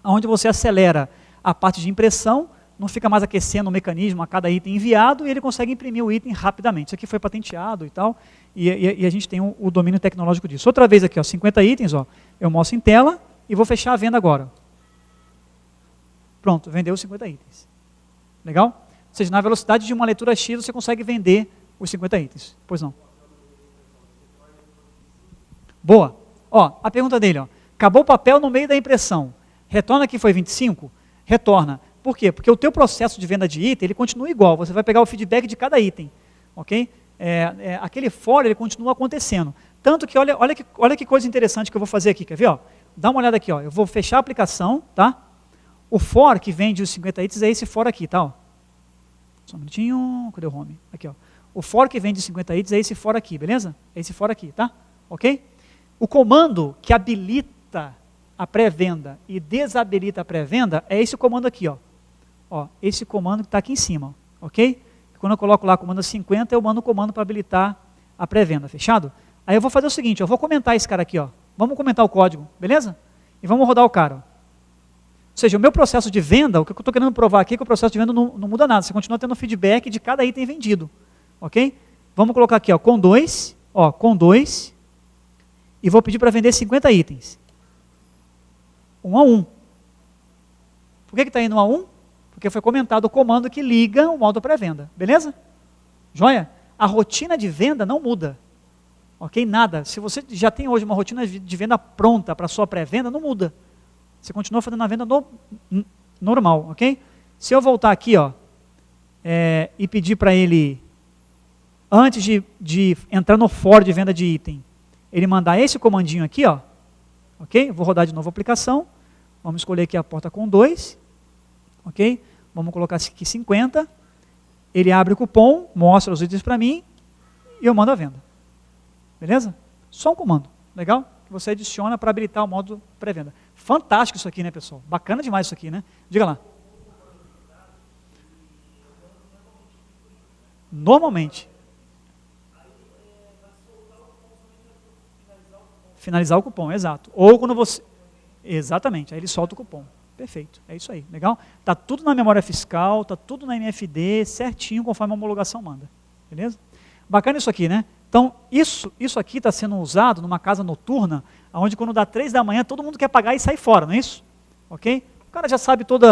onde você acelera a parte de impressão, não fica mais aquecendo o mecanismo a cada item enviado, e ele consegue imprimir o item rapidamente. Isso aqui foi patenteado e tal, e a gente tem o domínio tecnológico disso. Outra vez aqui, ó, 50 itens, ó, eu mostro em tela e vou fechar a venda agora. Pronto, vendeu os 50 itens. Legal? Ou seja, na velocidade de uma leitura X, você consegue vender os 50 itens. Pois não. Boa. Ó, a pergunta dele, ó, acabou o papel no meio da impressão. Retorna que foi 25? Retorna. Por quê? Porque o teu processo de venda de item, ele continua igual. Você vai pegar o feedback de cada item. Ok? Aquele for, ele continua acontecendo. Tanto que, olha que coisa interessante que eu vou fazer aqui. Quer ver? Ó? Dá uma olhada aqui. Ó. Eu vou fechar a aplicação, tá? O for que vende os 50 itens é esse for aqui, tá? Ó. Só um minutinho. Cadê o home? Aqui, ó. O for que vende os 50 itens é esse for aqui, beleza? É esse for aqui, tá? Ok? O comando que habilita a pré-venda e desabilita a pré-venda é esse comando aqui, ó. Ó, esse comando que está aqui em cima, ok? Quando eu coloco lá comando 50, eu mando o comando para habilitar a pré-venda, fechado? Aí eu vou fazer o seguinte, eu vou comentar esse cara aqui, ó. Vamos comentar o código, beleza? E vamos rodar o cara. Ó. Ou seja, o meu processo de venda, o que eu estou querendo provar aqui é que o processo de venda não muda nada, você continua tendo feedback de cada item vendido, ok? Vamos colocar aqui, ó, com 2, e vou pedir para vender 50 itens. 1 a 1. que está indo a 1? Porque foi comentado o comando que liga o modo pré-venda, beleza? Joia? A rotina de venda não muda, ok? Nada. Se você já tem hoje uma rotina de venda pronta para a sua pré-venda, não muda. Você continua fazendo a venda normal, ok? Se eu voltar aqui, ó, e pedir para ele, antes de entrar no for de venda de item, ele mandar esse comandinho aqui, ó, ok? Vou rodar de novo a aplicação, vamos escolher aqui a porta com 2, ok? Vamos colocar aqui 50, ele abre o cupom, mostra os itens para mim, e eu mando a venda. Beleza? Só um comando, legal? Que você adiciona para habilitar o modo pré-venda. Fantástico isso aqui, né, pessoal? Bacana demais isso aqui, né? Diga lá. Normalmente. Finalizar o cupom, exato. Ou quando você... Exatamente, aí ele solta o cupom. Perfeito, é isso aí, legal? Está tudo na memória fiscal, está tudo na MFD, certinho, conforme a homologação manda. Beleza? Bacana isso aqui, né? Então, isso aqui está sendo usado numa casa noturna, onde quando dá 3 da manhã, todo mundo quer pagar e sair fora, não é isso? Ok? O cara já sabe todos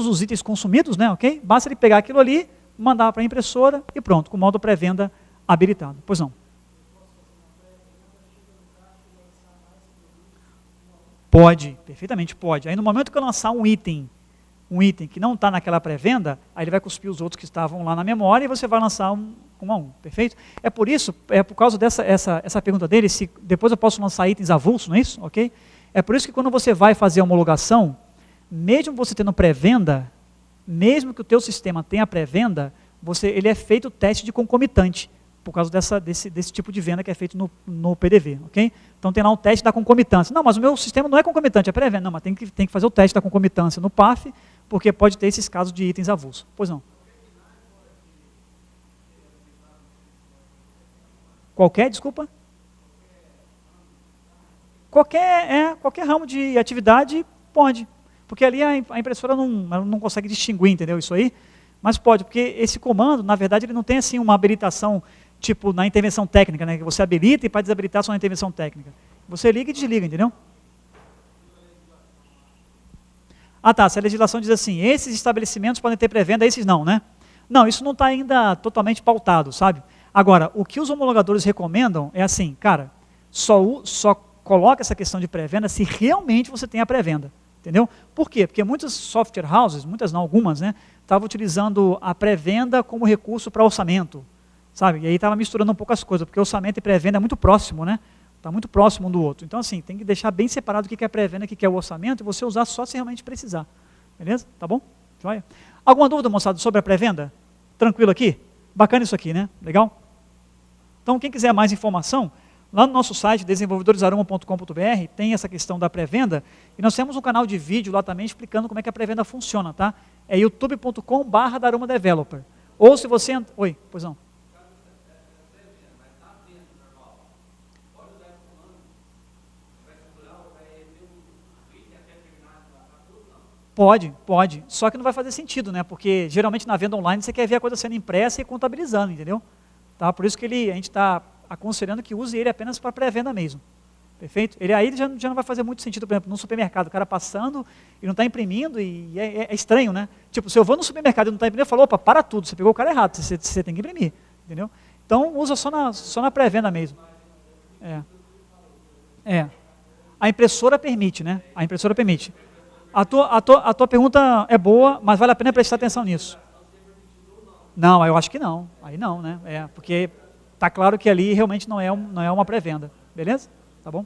os itens consumidos, né? Ok? Basta ele pegar aquilo ali, mandar para a impressora e pronto, com o modo pré-venda habilitado. Pois não. Pode, perfeitamente pode. Aí no momento que eu lançar um item que não está naquela pré-venda, aí ele vai cuspir os outros que estavam lá na memória e você vai lançar um a um, perfeito? É por isso, por causa essa pergunta dele, se depois eu posso lançar itens avulsos, não é isso? Ok? É por isso que quando você vai fazer a homologação, mesmo você tendo pré-venda, mesmo que o teu sistema tenha pré-venda, ele é feito o teste de concomitante, por causa desse tipo de venda que é feito no PDV, ok? Então tem lá um teste da concomitância. Não, mas o meu sistema não é concomitante, é pré-venda. Não, mas tem que fazer o teste da concomitância no PAF, porque pode ter esses casos de itens avulsos. Pois não. Qualquer, desculpa? Qualquer ramo de atividade pode, porque ali a impressora não consegue distinguir, entendeu? Isso aí, mas pode, porque esse comando, na verdade, ele não tem assim uma habilitação, tipo na intervenção técnica, né? Que você habilita e para desabilitar só na intervenção técnica. Você liga e desliga, entendeu? Ah tá, se a legislação diz assim, esses estabelecimentos podem ter pré-venda, esses não, né? Não, isso não está ainda totalmente pautado, sabe? Agora, o que os homologadores recomendam é assim, cara, só coloca essa questão de pré-venda se realmente você tem a pré-venda, entendeu? Por quê? Porque muitas software houses, muitas não, algumas, né, estavam utilizando a pré-venda como recurso para orçamento, sabe? E aí estava misturando um pouco as coisas, porque orçamento e pré-venda é muito próximo, né? Está muito próximo um do outro. Então, assim, tem que deixar bem separado o que é pré-venda e o que é o orçamento e você usar só se realmente precisar. Beleza? Tá bom? Joia? Alguma dúvida, moçada, sobre a pré-venda? Tranquilo aqui? Bacana isso aqui, né? Legal? Então, quem quiser mais informação, lá no nosso site, desenvolvedoresaroma.com.br, tem essa questão da pré-venda, e nós temos um canal de vídeo lá também explicando como é que a pré-venda funciona, tá? É youtube.com/darumadeveloper. Ou se você... Oi, pois não. Pode. Só que não vai fazer sentido, né? Porque geralmente na venda online você quer ver a coisa sendo impressa e contabilizando, entendeu? Tá? Por isso que a gente está aconselhando que use ele apenas para pré-venda mesmo. Perfeito? Ele já não vai fazer muito sentido, por exemplo, no supermercado, o cara passando e não está imprimindo, e é estranho, né? Tipo, se eu vou no supermercado e não está imprimindo, eu falo, opa, para tudo, você pegou o cara errado, você tem que imprimir, entendeu? Então, usa só na pré-venda mesmo. A impressora permite, né? A impressora permite. A tua pergunta é boa, mas vale a pena prestar atenção nisso. Não, eu acho que não. Aí não, né? Porque está claro que ali realmente não é uma pré-venda. Beleza? Tá bom?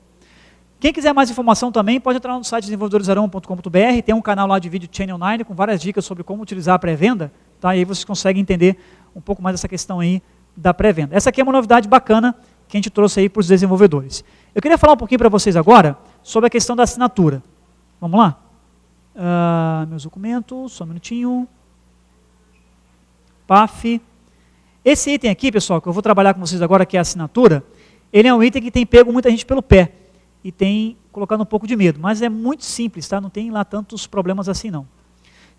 Quem quiser mais informação também, pode entrar no site desenvolvedoresaroma.com.br, tem um canal lá de vídeo Channel 9 com várias dicas sobre como utilizar a pré-venda, tá? E aí vocês conseguem entender um pouco mais dessa questão aí da pré-venda. Essa aqui é uma novidade bacana que a gente trouxe aí para os desenvolvedores. Eu queria falar um pouquinho para vocês agora sobre a questão da assinatura. Vamos lá? Meus documentos, só um minutinho. PAF. Esse item aqui, pessoal, que eu vou trabalhar com vocês agora, que é a assinatura, ele é um item que tem pego muita gente pelo pé e tem colocado um pouco de medo, mas é muito simples, tá? Não tem lá tantos problemas assim não. O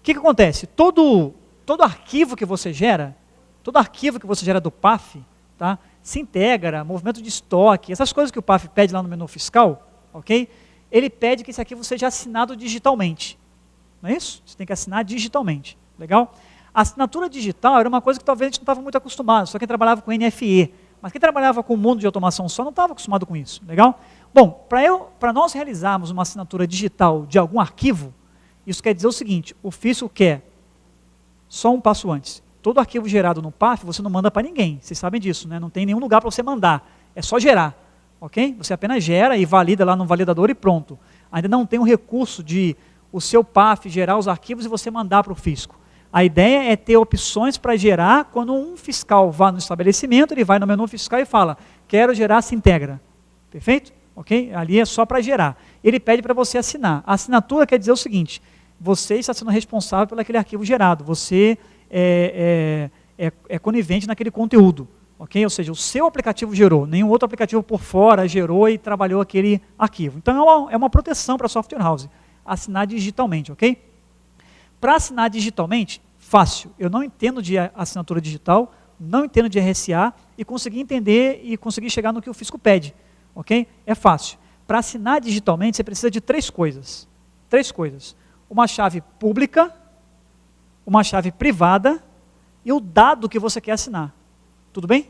que acontece? Todo arquivo que você gera do PAF, tá? Se integra, movimento de estoque, essas coisas que o PAF pede lá no menu fiscal, ok? ele pede que esse arquivo seja assinado digitalmente. Não é isso? Você tem que assinar digitalmente. Legal? A assinatura digital era uma coisa que talvez a gente não estava muito acostumado, só quem trabalhava com NFE. Mas quem trabalhava com o mundo de automação só não estava acostumado com isso. Legal? Bom, para nós realizarmos uma assinatura digital de algum arquivo, isso quer dizer o seguinte, o fisco quer, só um passo antes, todo arquivo gerado no PAF você não manda para ninguém, vocês sabem disso, né? Não tem nenhum lugar para você mandar, é só gerar, ok? Você apenas gera e valida lá no validador e pronto. Ainda não tem o recurso de o seu PAF gerar os arquivos e você mandar para o fisco. A ideia é ter opções para gerar, quando um fiscal vá no estabelecimento, ele vai no menu fiscal e fala, quero gerar se integra, perfeito? Ok? Ali é só para gerar. Ele pede para você assinar. A assinatura quer dizer o seguinte, você está sendo responsável por aquele arquivo gerado, você é conivente naquele conteúdo, ok? Ou seja, o seu aplicativo gerou, nenhum outro aplicativo por fora gerou e trabalhou aquele arquivo. Então é uma proteção para a software house, assinar digitalmente, ok? Para assinar digitalmente, fácil. Eu não entendo de assinatura digital, não entendo de RSA e consegui entender e consegui chegar no que o fisco pede, ok? É fácil. Para assinar digitalmente, você precisa de três coisas. Três coisas. Uma chave pública, uma chave privada e o dado que você quer assinar. Tudo bem?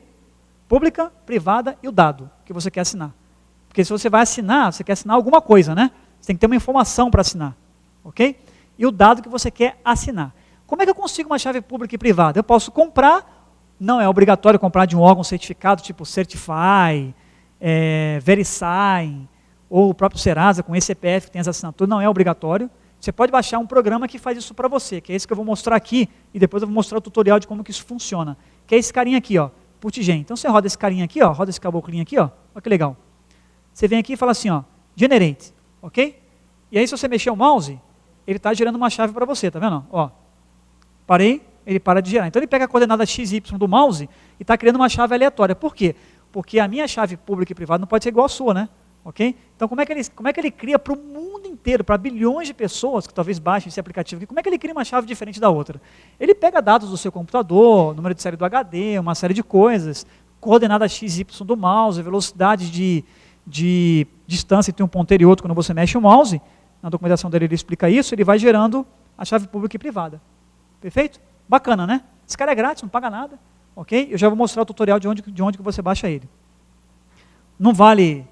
Pública, privada e o dado que você quer assinar. Porque se você vai assinar, você quer assinar alguma coisa, né? Você tem que ter uma informação para assinar, ok? E o dado que você quer assinar. Como é que eu consigo uma chave pública e privada? Eu posso comprar, não é obrigatório comprar de um órgão certificado, tipo Certify, VeriSign, ou o próprio Serasa, com esse CPF que tem as assinaturas, não é obrigatório. Você pode baixar um programa que faz isso para você, que é esse que eu vou mostrar aqui, e depois eu vou mostrar o tutorial de como que isso funciona. Que é esse carinha aqui, ó, Putgen. Então você roda esse carinha aqui, ó, roda esse caboclinho aqui, ó, olha que legal. Você vem aqui e fala assim, ó, Generate, ok? E aí se você mexer o mouse, ele está gerando uma chave para você, tá vendo? Ó, parei, ele para de gerar. Então ele pega a coordenada XY do mouse e está criando uma chave aleatória. Por quê? Porque a minha chave pública e privada não pode ser igual à sua, né? Ok? Então como é que ele cria para o mundo inteiro, para bilhões de pessoas que talvez baixem esse aplicativo aqui, como é que ele cria uma chave diferente da outra? Ele pega dados do seu computador, número de série do HD, uma série de coisas, coordenada XY do mouse, velocidade de distância entre um ponteiro e outro quando você mexe o mouse. Na documentação dele ele explica isso, ele vai gerando a chave pública e privada. Perfeito? Bacana, né? Esse cara é grátis, não paga nada. Ok? Eu já vou mostrar o tutorial de onde que você baixa ele. Não vale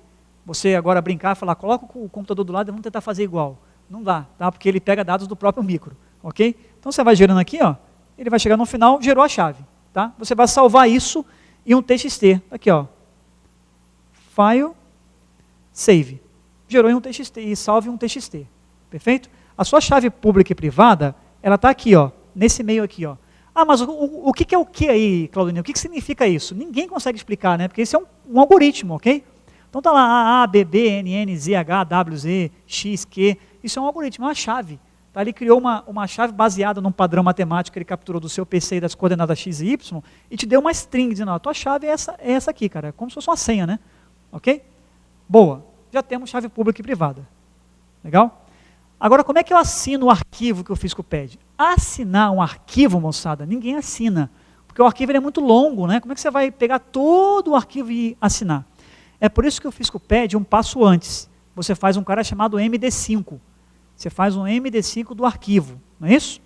você agora brincar e falar, coloca o computador do lado e vamos tentar fazer igual. Não dá, tá? Porque ele pega dados do próprio micro. Ok? Então você vai gerando aqui, ó, ele vai chegar no final, gerou a chave. Tá? Você vai salvar isso em um TXT. Aqui, ó. File, save. Gerou em um TXT e salve um TXT, perfeito? A sua chave pública e privada, ela está aqui, ó, nesse meio aqui, ó. Ah, mas o que é o que aí, Claudinho? O que significa isso? Ninguém consegue explicar, né? Porque esse é um algoritmo, ok? Então está lá A, B, B, N, N, Z, H, W, Z, X, Q. Isso é um algoritmo, é uma chave. Tá? Ele criou uma chave baseada num padrão matemático que ele capturou do seu PC e das coordenadas X e Y e te deu uma string dizendo, a tua chave é essa aqui, cara. É como se fosse uma senha, né? Ok? Boa. Já temos chave pública e privada. Legal? Agora, como é que eu assino o arquivo que o fisco pede? Assinar um arquivo, moçada, ninguém assina. Porque o arquivo ele é muito longo, né? Como é que você vai pegar todo o arquivo e assinar? É por isso que o fisco pede um passo antes. Você faz um cara chamado MD5. Você faz um MD5 do arquivo, não é isso?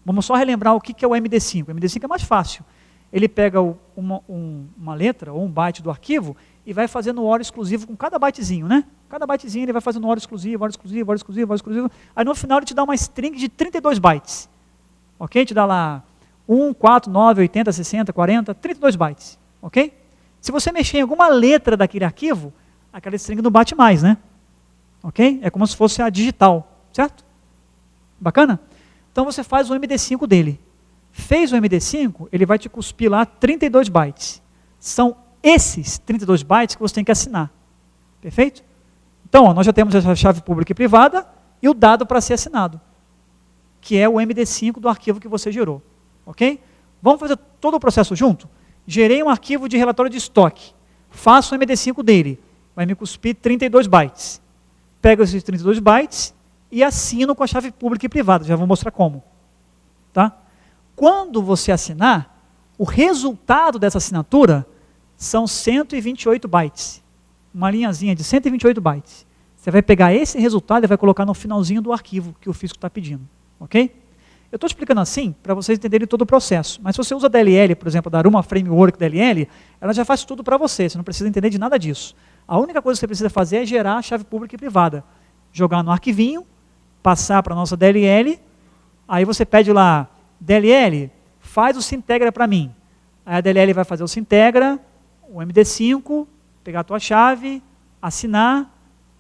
Vamos só relembrar o que é o MD5. O MD5 é mais fácil. Ele pega uma letra ou um byte do arquivo e vai fazendo o OR exclusivo com cada bytezinho, né? Cada bytezinho ele vai fazendo OR exclusivo, OR exclusivo, OR exclusivo, OR exclusivo. Aí no final ele te dá uma string de 32 bytes. Ok? Te dá lá 1, 4, 9, 80, 60, 40, 32 bytes. Ok? Se você mexer em alguma letra daquele arquivo, aquela string não bate mais, né? Ok? É como se fosse a digital, certo? Bacana? Então você faz o MD5 dele. Fez o MD5, ele vai te cuspir lá 32 bytes. São esses 32 bytes que você tem que assinar. Perfeito? Então, ó, nós já temos a chave pública e privada e o dado para ser assinado, que é o MD5 do arquivo que você gerou. Ok? Vamos fazer todo o processo junto? Gerei um arquivo de relatório de estoque. Faço o MD5 dele. Vai me cuspir 32 bytes. Pego esses 32 bytes e assino com a chave pública e privada. Já vou mostrar como. Tá? Quando você assinar, o resultado dessa assinatura são 128 bytes. Uma linhazinha de 128 bytes. Você vai pegar esse resultado e vai colocar no finalzinho do arquivo que o físico está pedindo, ok? Eu estou explicando assim para vocês entenderem todo o processo, mas se você usa a DLL, por exemplo, da Aruma Framework DLL, ela já faz tudo para você não precisa entender de nada disso. A única coisa que você precisa fazer é gerar a chave pública e privada, jogar no arquivinho, passar para a nossa DLL, aí você pede lá, DLL, faz o Sintegra para mim. Aí a DLL vai fazer o Sintegra, o MD5, pegar a tua chave, assinar,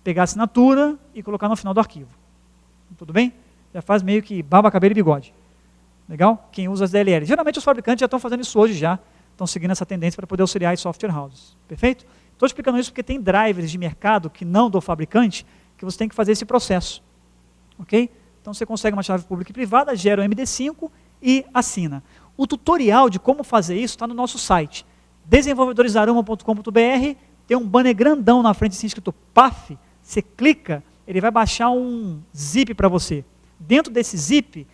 pegar a assinatura e colocar no final do arquivo. Tudo bem? Já faz meio que barba, cabelo e bigode. Legal? Quem usa as DLL. Geralmente os fabricantes já estão fazendo isso hoje já, estão seguindo essa tendência para poder auxiliar as software houses. Perfeito? Estou explicando isso porque tem drivers de mercado que não do fabricante, que você tem que fazer esse processo. Ok? Então você consegue uma chave pública e privada, gera o MD5 e assina. O tutorial de como fazer isso está no nosso site. desenvolvedoresaruma.com.br, tem um banner grandão na frente assim, escrito PAF, você clica, ele vai baixar um zip para você. Dentro desse zip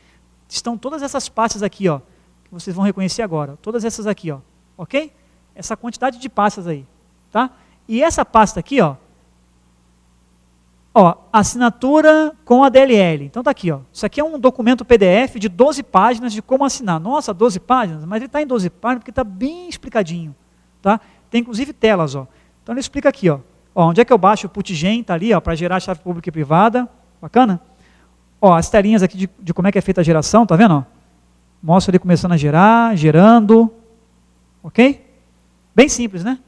estão todas essas pastas aqui, ó, que vocês vão reconhecer agora. Todas essas aqui, ó, ok? Essa quantidade de pastas aí, tá? E essa pasta aqui, ó, assinatura com a DLL. Então tá aqui, ó. Isso aqui é um documento PDF de 12 páginas de como assinar. Nossa, 12 páginas? Mas ele está em 12 páginas porque está bem explicadinho, tá? Tem inclusive telas, ó. Então ele explica aqui, ó. Onde é que eu baixo o putgen, tá ali, ó, para gerar chave pública e privada. Bacana? Ó, as telinhas aqui de como é que é feita a geração, tá vendo? Ó? Mostra ele começando a gerar, gerando. Ok? Bem simples, né?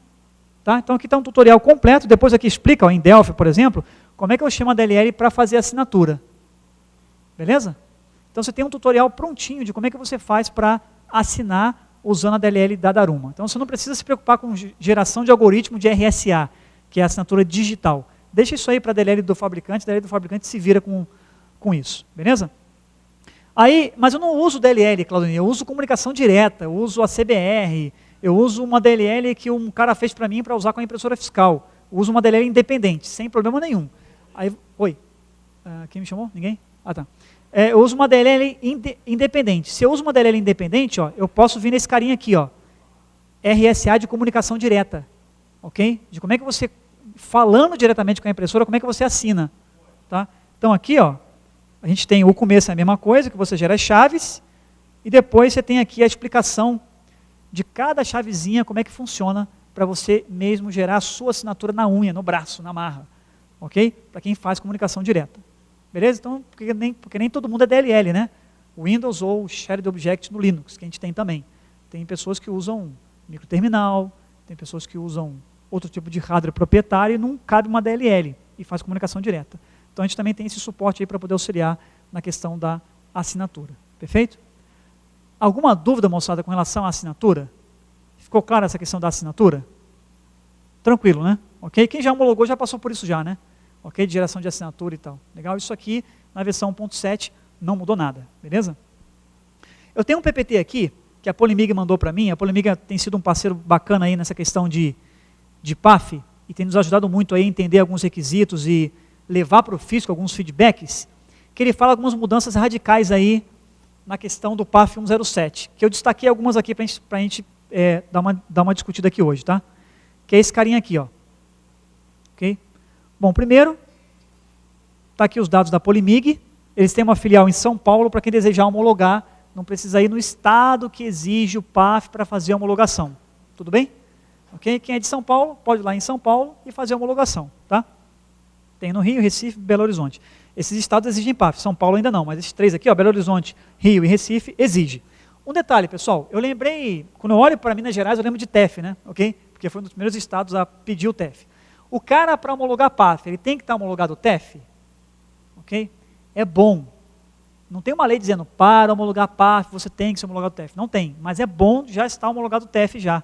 Tá? Então aqui está um tutorial completo, depois aqui explica, ó, em Delphi, por exemplo, como é que eu chamo a DLL para fazer a assinatura. Beleza? Então você tem um tutorial prontinho de como é que você faz para assinar usando a DLL da Daruma. Então você não precisa se preocupar com geração de algoritmo de RSA, que é a assinatura digital. Deixa isso aí para a DLL do fabricante se vira com isso. Beleza? Aí, mas eu não uso DLL, Claudinei, eu uso comunicação direta, eu uso a CBR, eu uso uma DLL que um cara fez para mim para usar com a impressora fiscal. Eu uso uma DLL independente, sem problema nenhum. Aí, oi, quem me chamou? Ninguém? Ah, tá. Eu uso uma DLL independente. Se eu uso uma DLL independente, ó, eu posso vir nesse carinha aqui, ó, RSA de comunicação direta, ok? De como é que você, falando diretamente com a impressora, como é que você assina, tá? Então aqui, ó, a gente tem o começo é a mesma coisa, que você gera as chaves, e depois você tem aqui a explicação de cada chavezinha, como é que funciona, para você mesmo gerar a sua assinatura na unha, no braço, na marra, ok? Para quem faz comunicação direta. Beleza? Então, porque nem todo mundo é DLL, né? Windows ou Shared Object no Linux, que a gente tem também. Tem pessoas que usam microterminal, tem pessoas que usam outro tipo de hardware proprietário e não cabe uma DLL e faz comunicação direta. Então a gente também tem esse suporte aí para poder auxiliar na questão da assinatura. Perfeito? Alguma dúvida, moçada, com relação à assinatura? Ficou clara essa questão da assinatura? Tranquilo, né? Ok? Quem já homologou já passou por isso já, né? Ok? De geração de assinatura e tal. Legal? Isso aqui, na versão 1.7, não mudou nada. Beleza? Eu tenho um PPT aqui, que a Polimig mandou para mim. A Polimig tem sido um parceiro bacana aí nessa questão de PAF, e tem nos ajudado muito aí a entender alguns requisitos e levar para o físico alguns feedbacks, que ele fala algumas mudanças radicais aí na questão do PAF 107, que eu destaquei algumas aqui para a gente dar uma discutida aqui hoje, tá? Que é esse carinha aqui, ó. Ok? Bom, primeiro, está aqui os dados da Polimig, eles têm uma filial em São Paulo, para quem desejar homologar, não precisa ir no estado que exige o PAF para fazer a homologação. Tudo bem? Ok? Quem é de São Paulo, pode ir lá em São Paulo e fazer a homologação, tá? Tem no Rio, Recife, Belo Horizonte. Esses estados exigem PAF, São Paulo ainda não, mas esses três aqui, ó, Belo Horizonte, Rio e Recife, exige. Um detalhe, pessoal, eu lembrei, quando eu olho para Minas Gerais, eu lembro de TEF, né? Ok? Porque foi um dos primeiros estados a pedir o TEF. O cara, para homologar PAF, ele tem que estar homologado o TEF? Ok? É bom. Não tem uma lei dizendo, para homologar PAF, você tem que ser homologado o TEF. Não tem, mas é bom já estar homologado o TEF já.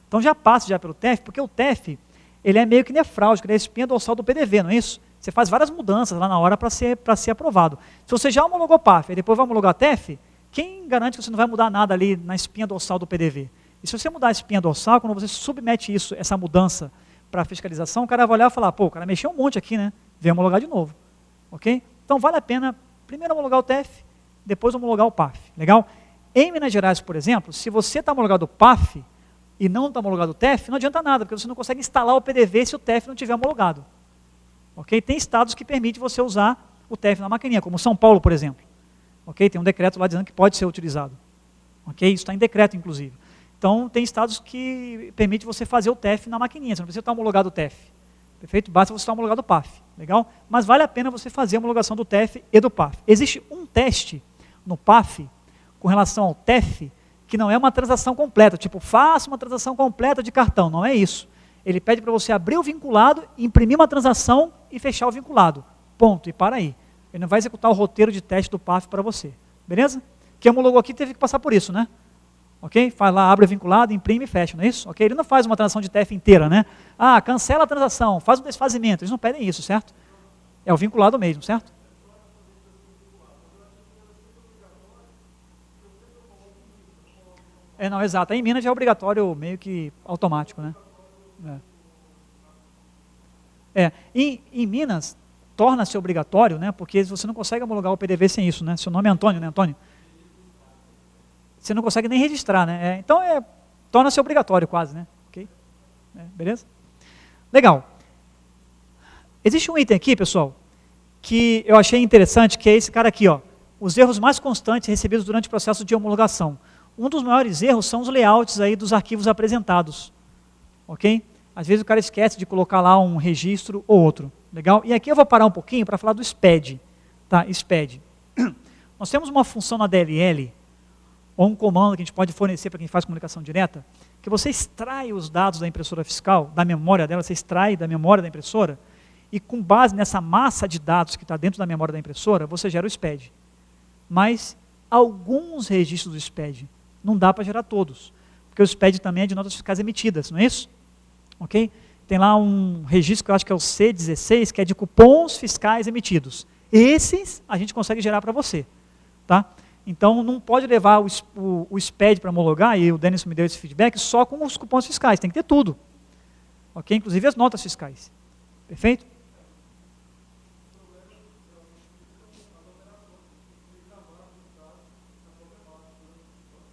Então já passa já pelo TEF, porque o TEF, ele é meio que nefrálgico, ele é a espinha dorsal do PDV, não é isso? Você faz várias mudanças lá na hora para ser aprovado. Se você já homologou PAF e depois vai homologar TEF, quem garante que você não vai mudar nada ali na espinha dorsal do PDV? E se você mudar a espinha dorsal, quando você submete isso, essa mudança para fiscalização, o cara vai olhar e falar, pô, o cara mexeu um monte aqui, né? Vem homologar de novo. Ok? Então vale a pena primeiro homologar o TEF, depois homologar o PAF. Legal? Em Minas Gerais, por exemplo, se você está homologado o PAF e não está homologado o TEF, não adianta nada, porque você não consegue instalar o PDV se o TEF não estiver homologado. ok? Tem estados que permitem você usar o TEF na maquininha, como São Paulo, por exemplo. Ok? Tem um decreto lá dizendo que pode ser utilizado. Ok? Isso está em decreto, inclusive. Então, tem estados que permitem você fazer o TEF na maquininha, você não precisa estar homologado o TEF. Perfeito? Basta você estar homologado o PAF. Legal? Mas vale a pena você fazer a homologação do TEF e do PAF. Existe um teste no PAF com relação ao TEF que não é uma transação completa, tipo, faça uma transação completa de cartão, não é isso. Ele pede para você abrir o vinculado, imprimir uma transação e fechar o vinculado. Ponto, e para aí. Ele não vai executar o roteiro de teste do PAF para você. Beleza? Quem homologou aqui teve que passar por isso, né? Ok? Faz lá, abre o vinculado, imprime e fecha, não é isso? Ok? Ele não faz uma transação de TEF inteira, né? Ah, cancela a transação, faz um desfazimento. Eles não pedem isso, certo? É o vinculado mesmo, certo? Não, exato. Aí em Minas já é obrigatório, meio que automático, né? Em Minas, torna-se obrigatório, né? Porque você não consegue homologar o PDV sem isso, né? Seu nome é Antônio, né, Antônio? Você não consegue nem registrar, né? Então, torna-se obrigatório quase, né? Ok? Beleza? Legal. Existe um item aqui, pessoal, que eu achei interessante, que é esse cara aqui, ó. Os erros mais constantes recebidos durante o processo de homologação. Um dos maiores erros são os layouts aí dos arquivos apresentados. Ok? Às vezes o cara esquece de colocar lá um registro ou outro. Legal? E aqui eu vou parar um pouquinho para falar do SPED. Tá? SPED. Nós temos uma função na DLL, ou um comando que a gente pode fornecer para quem faz comunicação direta, que você extrai os dados da impressora fiscal, da memória dela, você extrai da memória da impressora, e com base nessa massa de dados que está dentro da memória da impressora, você gera o SPED. Mas alguns registros do SPED, não dá para gerar todos, porque o SPED também é de notas fiscais emitidas, não é isso? Ok? Tem lá um registro que eu acho que é o C16, que é de cupons fiscais emitidos. Esses a gente consegue gerar para você. Tá? Então não pode levar o SPED para homologar, e o Denis me deu esse feedback, só com os cupons fiscais, tem que ter tudo. Ok? Inclusive as notas fiscais. Perfeito?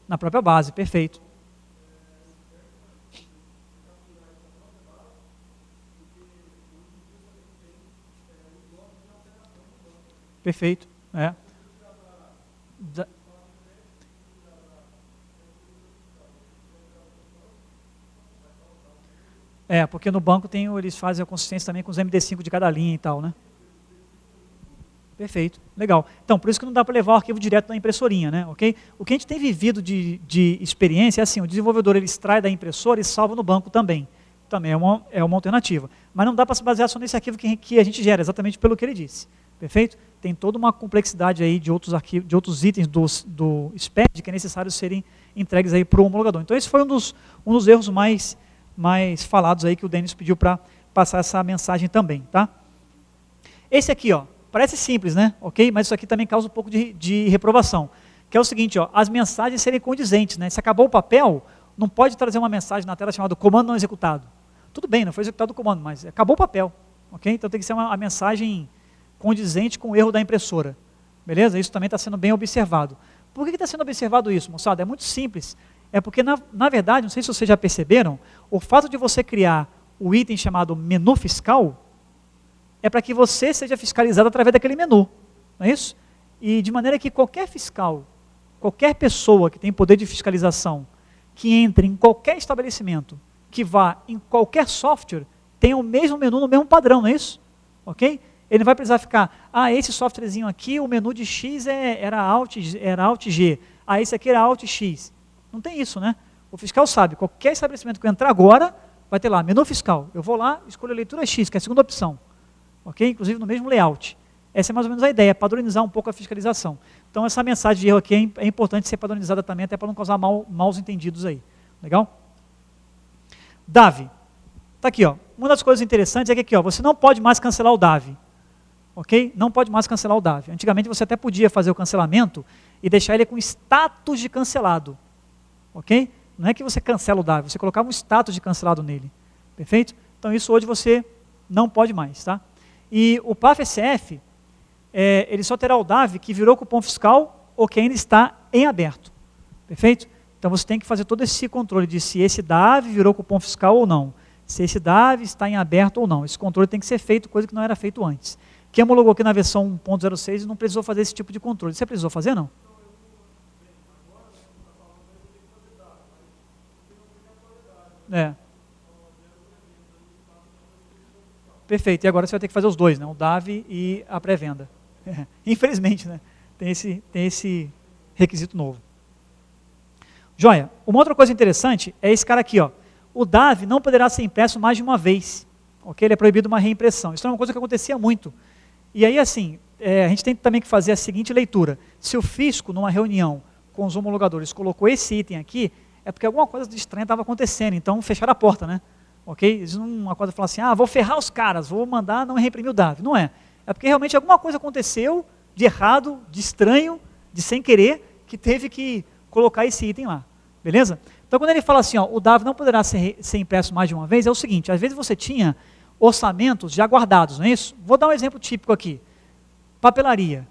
Na própria base, perfeito. Perfeito. Porque no banco eles fazem a consistência também com os MD5 de cada linha e tal, né? Perfeito, legal. Então, por isso que não dá para levar o arquivo direto da impressorinha, né? Ok? O que a gente tem vivido de experiência é assim, o desenvolvedor ele extrai da impressora e salva no banco também. Também é uma alternativa. Mas não dá para se basear só nesse arquivo que a gente gera, exatamente pelo que ele disse. Perfeito? Tem toda uma complexidade aí de outros arquivos, de outros itens do SPED que é necessário serem entregues aí para o homologador. Então, esse foi um dos erros mais falados aí que o Denis pediu para passar essa mensagem também, tá? Esse aqui, ó, parece simples, né? Ok? Mas isso aqui também causa um pouco de reprovação. Que é o seguinte, ó, as mensagens serem condizentes, né? Se acabou o papel, não pode trazer uma mensagem na tela chamada comando não executado. Tudo bem, não foi executado o comando, mas acabou o papel. Ok? Então tem que ser a mensagem condizente com o erro da impressora. Beleza? Isso também está sendo bem observado. Por que está sendo observado isso, moçada? É muito simples. É porque, na verdade, não sei se vocês já perceberam, o fato de você criar o item chamado menu fiscal é para que você seja fiscalizado através daquele menu. Não é isso? E de maneira que qualquer fiscal, qualquer pessoa que tem poder de fiscalização, que entre em qualquer estabelecimento, que vá em qualquer software, tenha o mesmo menu no mesmo padrão, não é isso? Ok? Ele não vai precisar ficar, esse softwarezinho aqui, o menu de X era Alt G, esse aqui era Alt X. Não tem isso, né? O fiscal sabe, qualquer estabelecimento que eu entrar agora, vai ter lá, menu fiscal. Eu vou lá, escolho a leitura X, que é a segunda opção. Ok? Inclusive no mesmo layout. Essa é mais ou menos a ideia, padronizar um pouco a fiscalização. Então essa mensagem de erro aqui é importante ser padronizada também, até para não causar maus entendidos aí. Legal? DAV. Está aqui, ó. Uma das coisas interessantes é que aqui, ó, você não pode mais cancelar o DAV. Ok? Não pode mais cancelar o DAV. Antigamente você até podia fazer o cancelamento e deixar ele com status de cancelado. Ok? Não é que você cancela o DAV, você colocava um status de cancelado nele. Perfeito? Então isso hoje você não pode mais, tá? E o PAF-SF, ele só terá o DAV que virou cupom fiscal ou que ainda está em aberto. Perfeito? Então você tem que fazer todo esse controle de se esse DAV virou cupom fiscal ou não. se esse DAV está em aberto ou não. Esse controle tem que ser feito, coisa que não era feito antes. Quem homologou aqui na versão 1.06 não precisou fazer esse tipo de controle. Você precisou fazer, não? É. Perfeito. E agora você vai ter que fazer os dois, né? O DAV e a pré-venda. Infelizmente, né? Tem esse requisito novo. Joia. Uma outra coisa interessante é esse cara aqui, ó. O DAV não poderá ser impresso mais de uma vez. Ok? Ele é proibido uma reimpressão. Isso é uma coisa que acontecia muito. E aí, assim, a gente tem também que fazer a seguinte leitura. Se o fisco, numa reunião com os homologadores, colocou esse item aqui, é porque alguma coisa de estranha estava acontecendo. Então, fecharam a porta, né? Ok? Eles não uma coisa falar assim, vou ferrar os caras, vou mandar não reimprimir o DAV. Não é. É porque realmente alguma coisa aconteceu de errado, de estranho, de sem querer, que teve que colocar esse item lá. Beleza? Então, quando ele fala assim, ó, o DAV não poderá ser impresso mais de uma vez, é o seguinte, às vezes você tinha orçamentos já guardados, não é isso? Vou dar um exemplo típico aqui. Papelaria.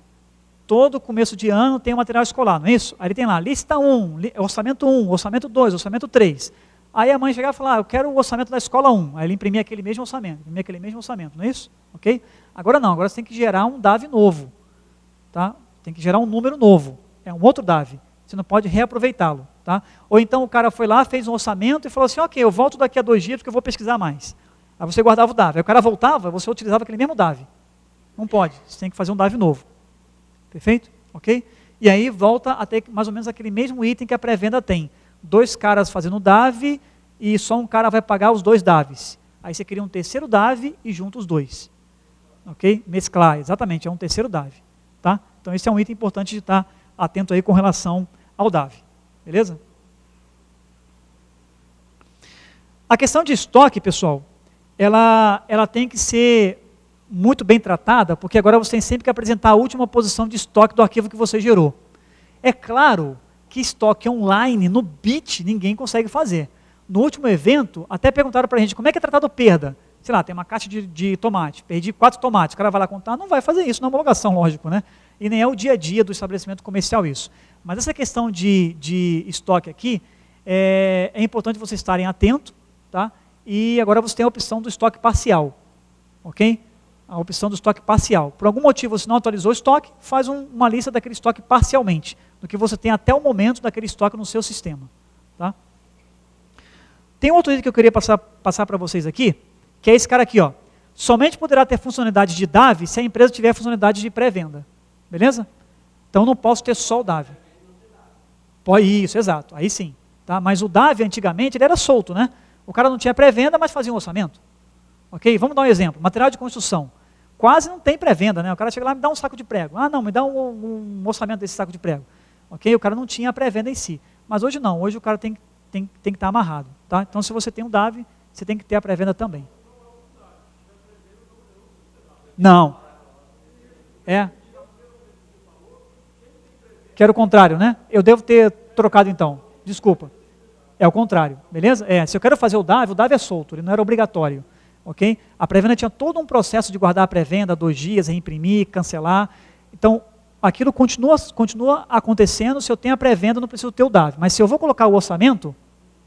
Todo começo de ano tem um material escolar, não é isso? Aí ele tem lá, lista 1, orçamento 1, orçamento 2, orçamento 3. Aí a mãe chegava e falava, eu quero o orçamento da escola 1. Aí ele imprimia aquele mesmo orçamento, não é isso? Ok? Agora não, agora você tem que gerar um DAV novo. Tá? Tem que gerar um número novo. É um outro DAV. Você não pode reaproveitá-lo. Tá? Ou então o cara foi lá, fez um orçamento e falou assim, ok, eu volto daqui a 2 dias porque eu vou pesquisar mais. Aí você guardava o DAV. Aí o cara voltava, você utilizava aquele mesmo DAV. Não pode, você tem que fazer um DAV novo. Perfeito? Ok? E aí volta a ter mais ou menos aquele mesmo item que a pré-venda tem. 2 caras fazendo DAV e só um cara vai pagar os 2 DAVs. Aí você cria um terceiro DAV e junta os 2. Ok? Mesclar, exatamente, é um terceiro DAV. Tá? Então esse é um item importante de estar atento aí com relação ao DAV. Beleza? A questão de estoque, pessoal, ela tem que ser muito bem tratada, porque agora você tem sempre que apresentar a última posição de estoque do arquivo que você gerou. É claro que estoque online, no bit, ninguém consegue fazer. No último evento, até perguntaram para a gente, como é que é tratado perda? Sei lá, tem uma caixa de tomate, perdi 4 tomates, o cara vai lá contar, não vai fazer isso na homologação, lógico, né? E nem é o dia a dia do estabelecimento comercial isso. Mas essa questão de estoque aqui, é importante vocês estarem atentos, tá? E agora você tem a opção do estoque parcial, ok? A opção do estoque parcial. Por algum motivo você não atualizou o estoque, faz uma lista daquele estoque parcialmente, do que você tem até o momento daquele estoque no seu sistema. Tá? Tem outro item que eu queria passar para vocês aqui, que é esse cara aqui, ó. Somente poderá ter funcionalidade de DAV se a empresa tiver funcionalidade de pré-venda. Beleza? Então não posso ter só o DAV. Isso, exato. Aí sim. Tá? Mas o DAV antigamente ele era solto, né? O cara não tinha pré-venda, mas fazia um orçamento. Ok? Vamos dar um exemplo. Material de construção. Quase não tem pré-venda, né? O cara chega lá e me dá um saco de prego. Não, me dá um orçamento desse saco de prego. Ok? O cara não tinha a pré-venda em si. Mas hoje não. Hoje o cara tem que estar amarrado. Tá? Então se você tem um DAV, você tem que ter a pré-venda também. Não. Que era o contrário, né? Eu devo ter trocado então. Desculpa. É o contrário. Beleza? Se eu quero fazer o DAV é solto. Ele não era obrigatório. Okay? A pré-venda tinha todo um processo de guardar a pré-venda, 2 dias, reimprimir, cancelar. Então, aquilo continua acontecendo. Se eu tenho a pré-venda, não preciso ter o DAV. Mas se eu vou colocar o orçamento,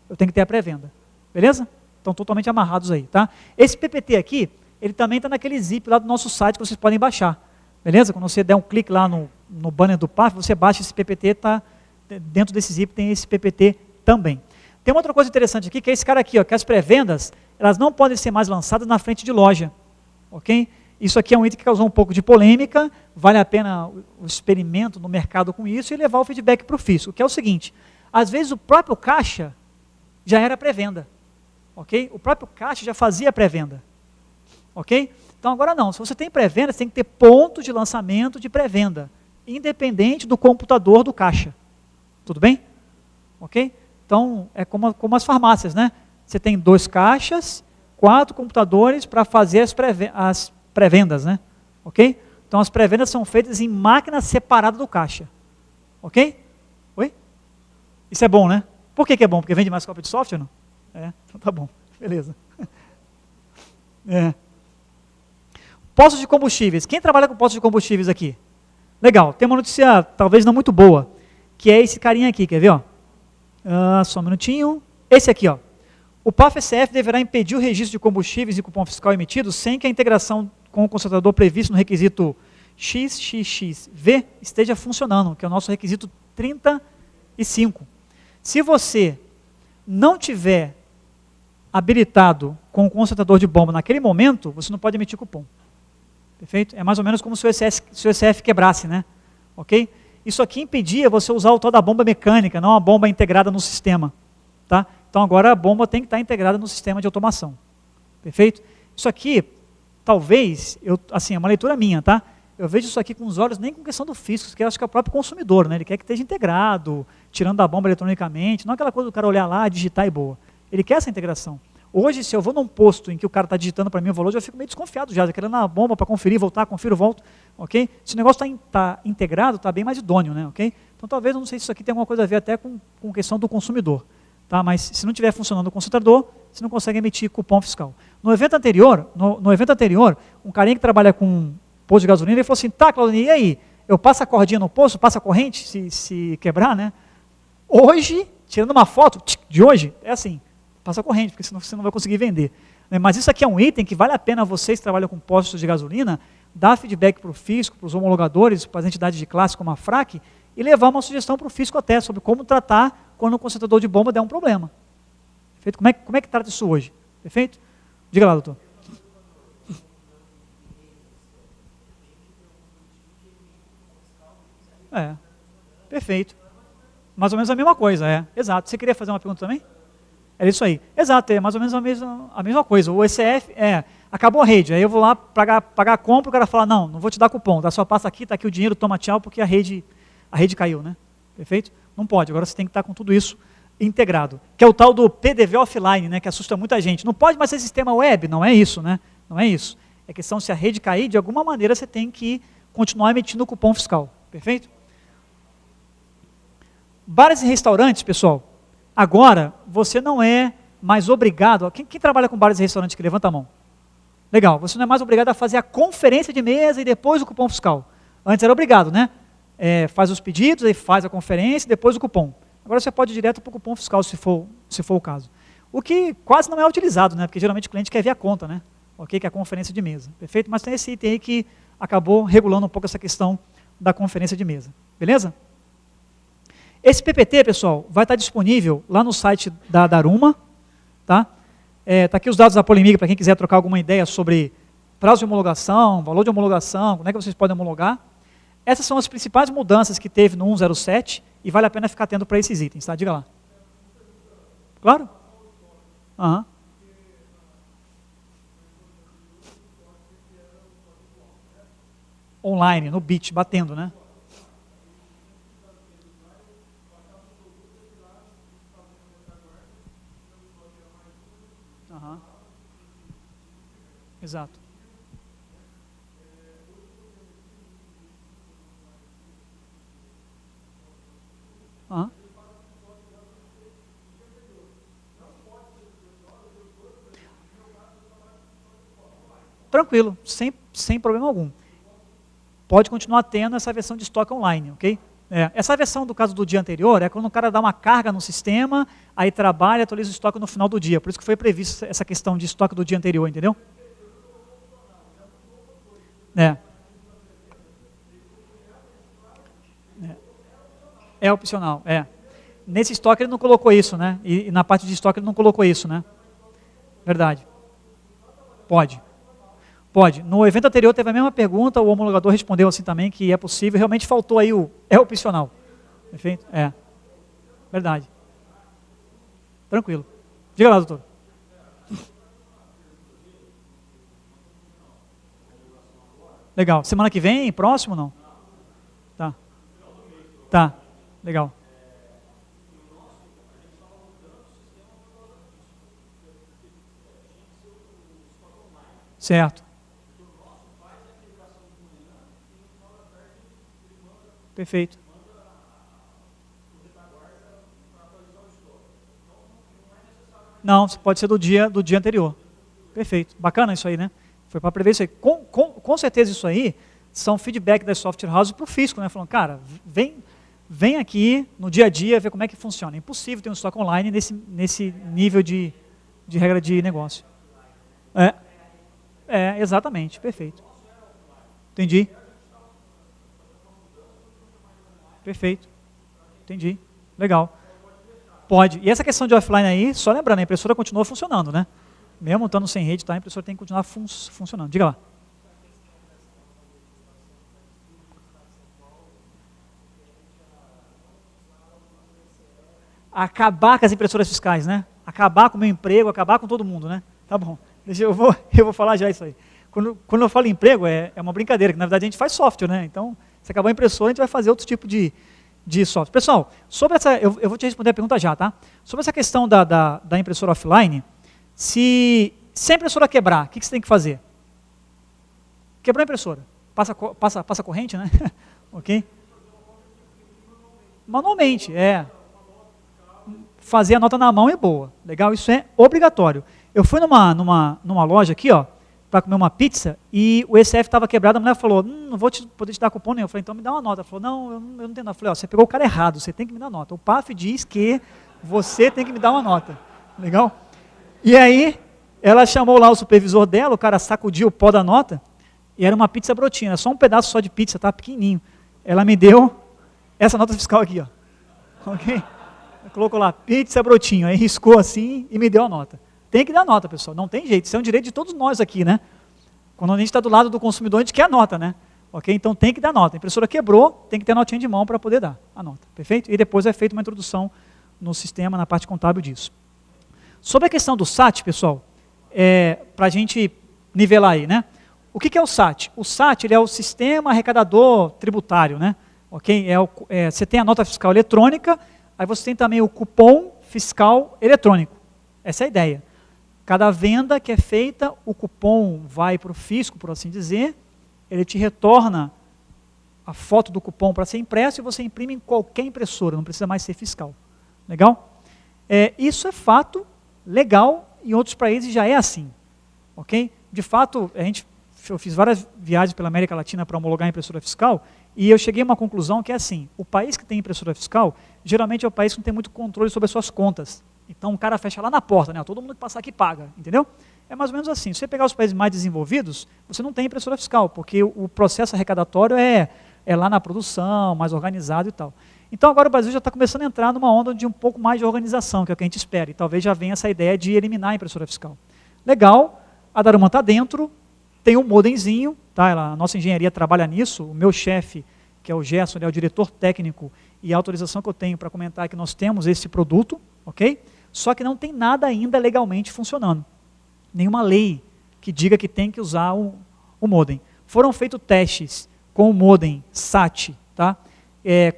eu tenho que ter a pré-venda. Beleza? Estão totalmente amarrados aí. Tá? Esse PPT aqui, ele também está naquele zip lá do nosso site que vocês podem baixar. Beleza? Quando você der um clique lá no banner do PAF, você baixa esse PPT, tá? Dentro desse zip tem esse PPT também. Tem uma outra coisa interessante aqui, que é esse cara aqui, ó, que as pré-vendas, elas não podem ser mais lançadas na frente de loja, ok? Isso aqui é um item que causou um pouco de polêmica, vale a pena o experimento no mercado com isso e levar o feedback para o fisco, que é o seguinte, às vezes o próprio caixa já era pré-venda, ok? O próprio caixa já fazia pré-venda, ok? Então agora não, se você tem pré-venda, você tem que ter ponto de lançamento de pré-venda, independente do computador do caixa, tudo bem? Ok? Então, é como as farmácias, né? Você tem 2 caixas, 4 computadores para fazer as pré-vendas, né? Ok? Então, as pré-vendas são feitas em máquina separada do caixa. Ok? Oi? Isso é bom, né? Por que é bom? Porque vende mais cópia de software, não? Então tá bom. Beleza. Postos de combustíveis. Quem trabalha com postos de combustíveis aqui? Legal. Tem uma notícia, talvez não muito boa, que é esse carinha aqui, quer ver, ó? Só um minutinho. Esse aqui, ó. O PAF-SF deverá impedir o registro de combustíveis e cupom fiscal emitido sem que a integração com o concentrador previsto no requisito XXXV esteja funcionando, que é o nosso requisito 35. Se você não tiver habilitado com o concentrador de bomba naquele momento, você não pode emitir cupom. Perfeito? É mais ou menos como se o ECF quebrasse, né? Ok? Isso aqui impedia você usar o tal da bomba mecânica, não a bomba integrada no sistema. Tá? Então agora a bomba tem que estar integrada no sistema de automação. Perfeito? Isso aqui, talvez, assim, é uma leitura minha, tá? Eu vejo isso aqui com os olhos nem com questão do fisco, que eu acho que é o próprio consumidor, né? Ele quer que esteja integrado, tirando da bomba eletronicamente, não aquela coisa do cara olhar lá, digitar e boa. Ele quer essa integração. Hoje, se eu vou num posto em que o cara está digitando para mim o valor, eu já fico meio desconfiado já, querendo na bomba para conferir, voltar, confiro, volto, ok? Se o negócio está integrado, está bem mais idôneo, né, ok? Então talvez, eu não sei se isso aqui tem alguma coisa a ver até com questão do consumidor, tá? Mas se não estiver funcionando o concentrador, você não consegue emitir cupom fiscal. No evento anterior, um carinha que trabalha com posto de gasolina, ele falou assim, tá, Claudinei, e aí? Eu passo a cordinha no posto, passo a corrente, se quebrar, né? Hoje, tirando uma foto de hoje, é assim, passa a corrente, porque senão você não vai conseguir vender. Mas isso aqui é um item que vale a pena vocês que trabalham com postos de gasolina, dar feedback para o fisco, para os homologadores, para as entidades de classe como a FRAC, e levar uma sugestão para o fisco até, sobre como tratar quando o concentrador de bomba der um problema. Perfeito? Como é que trata isso hoje? Perfeito? Diga lá, doutor. Perfeito. Mais ou menos a mesma coisa, exato. Você queria fazer uma pergunta também? É isso aí. Exato, é mais ou menos a mesma coisa. O ECF, acabou a rede, aí eu vou lá pagar a compra, o cara fala, não vou te dar cupom, tá? Só passa aqui, tá aqui o dinheiro, toma tchau, porque a rede caiu, né? Perfeito? Não pode, agora você tem que estar com tudo isso integrado. Que é o tal do PDV offline, né? Que assusta muita gente. Não pode mais ser sistema web, não é isso, né? Não é isso. É questão, se a rede cair, de alguma maneira você tem que continuar emitindo o cupom fiscal. Perfeito? Bares e restaurantes, pessoal, agora você não é mais obrigado, quem trabalha com bares e restaurantes que levanta a mão? Legal, você não é mais obrigado a fazer a conferência de mesa e depois o cupom fiscal. Antes era obrigado, né? Faz os pedidos, aí faz a conferência e depois o cupom. Agora você pode ir direto para o cupom fiscal, se for o caso. O que quase não é utilizado, né? Porque geralmente o cliente quer ver a conta, né? Ok, que é a conferência de mesa. Perfeito? Mas tem esse item aí que acabou regulando um pouco essa questão da conferência de mesa. Beleza? Esse PPT, pessoal, vai estar disponível lá no site da Daruma, tá? Tá aqui os dados da Polimig para quem quiser trocar alguma ideia sobre prazo de homologação, valor de homologação, como é que vocês podem homologar. Essas são as principais mudanças que teve no 107 e vale a pena ficar atento para esses itens, tá? Diga lá. Claro? Aham. Online, no bit, batendo, né? Exato. Tranquilo, sem problema algum. Pode continuar tendo essa versão de estoque online, ok? Essa versão do caso do dia anterior é quando o cara dá uma carga no sistema, aí trabalha e atualiza o estoque no final do dia. Por isso que foi previsto essa questão de estoque do dia anterior, entendeu? É opcional, Nesse estoque ele não colocou isso, né? E na parte de estoque ele não colocou isso, né? Verdade. Pode. No evento anterior teve a mesma pergunta, o homologador respondeu assim também, que é possível, realmente faltou aí é opcional. Perfeito? Verdade. Tranquilo. Diga lá, doutor. Legal. Semana que vem, próximo, não? Tá. Legal. Certo. Perfeito. Não, pode ser do dia anterior. Perfeito. Bacana isso aí, né? Foi para prever isso aí. Com certeza isso aí são feedback das software houses para o fisco, né? Falando, cara, vem aqui no dia a dia ver como é que funciona. É impossível ter um estoque online nesse nível de de regra de negócio. Exatamente, perfeito. Entendi. Perfeito. Entendi. Legal. Pode. E essa questão de offline aí, só lembrando, a impressora continua funcionando, né? Mesmo estando sem rede, tá, a impressora tem que continuar funcionando. Diga lá. Acabar com as impressoras fiscais, né? Acabar com o meu emprego, acabar com todo mundo, né? Tá bom. Eu vou falar já isso aí. Quando eu falo emprego, é uma brincadeira, que na verdade a gente faz software, né? Então, se acabar a impressora, a gente vai fazer outro tipo de software. Pessoal, sobre essa, eu vou te responder a pergunta já, tá? Sobre essa questão da impressora offline, se a impressora quebrar, o que você tem que fazer? Quebrou a impressora. Passa corrente, né? Ok? Manualmente, fazer a nota na mão é boa. Legal? Isso é obrigatório. Eu fui numa loja aqui, ó, para comer uma pizza, e o ECF estava quebrado, a mulher falou, não vou poder te dar cupom nenhum. Eu falei, então me dá uma nota. Ela falou, não, eu não tenho nota. Eu falei, ó, você pegou o cara errado, você tem que me dar nota. O PAF diz que você tem que me dar uma nota. Legal? E aí, ela chamou lá o supervisor dela, o cara sacudiu o pó da nota, e era uma pizza brotinha, só um pedaço só de pizza, tá? Pequenininho. Ela me deu essa nota fiscal aqui, ó. Ok? Ela colocou lá, pizza brotinho, aí riscou assim e me deu a nota. Tem que dar nota, pessoal, não tem jeito, isso é um direito de todos nós aqui, né? Quando a gente está do lado do consumidor, a gente quer a nota, né? Ok? Então tem que dar nota. A impressora quebrou, tem que ter a notinha de mão para poder dar a nota, perfeito? E depois é feita uma introdução no sistema, na parte contábil disso. Sobre a questão do SAT, pessoal, para a gente nivelar aí, né? O que é o SAT? O SAT ele é o Sistema Arrecadador Tributário, né? Ok? Você tem a nota fiscal eletrônica, aí você tem também o cupom fiscal eletrônico. Essa é a ideia. Cada venda que é feita, o cupom vai para o fisco, por assim dizer, ele te retorna a foto do cupom para ser impresso e você imprime em qualquer impressora, não precisa mais ser fiscal. Legal? Isso é fato legal, em outros países já é assim. Ok? De fato, eu fiz várias viagens pela América Latina para homologar a impressora fiscal e eu cheguei a uma conclusão que é assim, o país que tem impressora fiscal, geralmente é o país que não tem muito controle sobre as suas contas. Então o cara fecha lá na porta, né? Todo mundo que passar aqui paga, entendeu? É mais ou menos assim. Se você pegar os países mais desenvolvidos, você não tem impressora fiscal, porque o processo arrecadatório é lá na produção, mais organizado e tal. Então agora o Brasil já está começando a entrar numa onda de um pouco mais de organização, que é o que a gente espera, e talvez já venha essa ideia de eliminar a impressora fiscal. Legal, a Daruma está dentro, tem um modemzinho, tá? A nossa engenharia trabalha nisso, o meu chefe, que é o Gerson, ele é o diretor técnico, e a autorização que eu tenho para comentar é que nós temos esse produto, ok? Só que não tem nada ainda legalmente funcionando. Nenhuma lei que diga que tem que usar o modem. Foram feitos testes com o modem SAT, tá?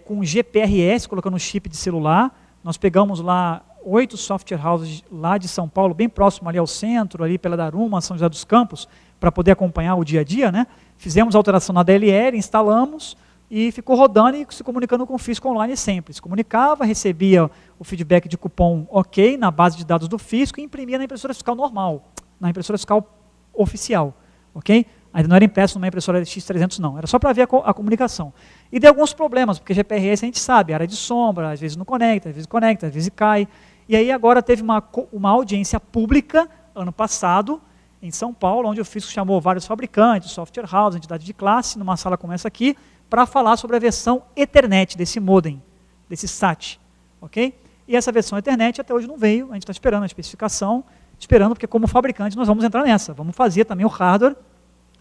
Com GPRS, colocando um chip de celular. Nós pegamos lá 8 software houses lá de São Paulo, bem próximo ali ao centro, ali pela Daruma, São José dos Campos, para poder acompanhar o dia a dia, né? Fizemos a alteração na DLL, instalamos, e ficou rodando e se comunicando com o fisco online sempre. Se comunicava, recebia o feedback de cupom ok, na base de dados do fisco, e imprimia na impressora fiscal normal, na impressora fiscal oficial, ok? Ainda não era impresso numa impressora X300 não, era só para ver a comunicação. E deu alguns problemas, porque GPRS a gente sabe, área de sombra, às vezes não conecta, às vezes cai. E aí agora teve uma audiência pública, ano passado, em São Paulo, onde o fisco chamou vários fabricantes, software house, entidade de classe, numa sala como essa aqui, para falar sobre a versão Ethernet desse modem, desse SAT, ok? E essa versão Ethernet até hoje não veio, a gente está esperando a especificação, porque como fabricante nós vamos entrar nessa, vamos fazer também o hardware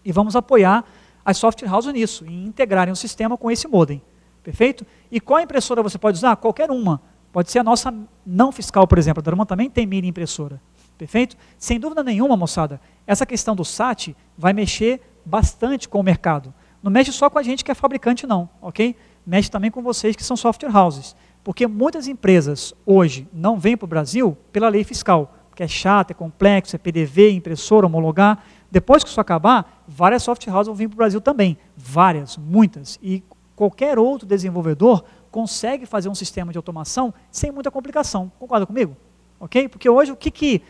e vamos apoiar as software houses nisso, em integrarem o sistema com esse modem, perfeito? E qual impressora você pode usar? Qualquer uma, pode ser a nossa não fiscal, por exemplo, a Daruma também tem mini impressora, perfeito? Sem dúvida nenhuma, moçada, essa questão do SAT vai mexer bastante com o mercado. Não mexe só com a gente que é fabricante não, ok? Mexe também com vocês que são software houses. Porque muitas empresas hoje não vêm para o Brasil pela lei fiscal, porque é chato, é complexo, é PDV, impressora, homologar. Depois que isso acabar, várias software houses vão vir para o Brasil também. Várias, muitas. E qualquer outro desenvolvedor consegue fazer um sistema de automação sem muita complicação. Concorda comigo? Ok? Porque hoje, o que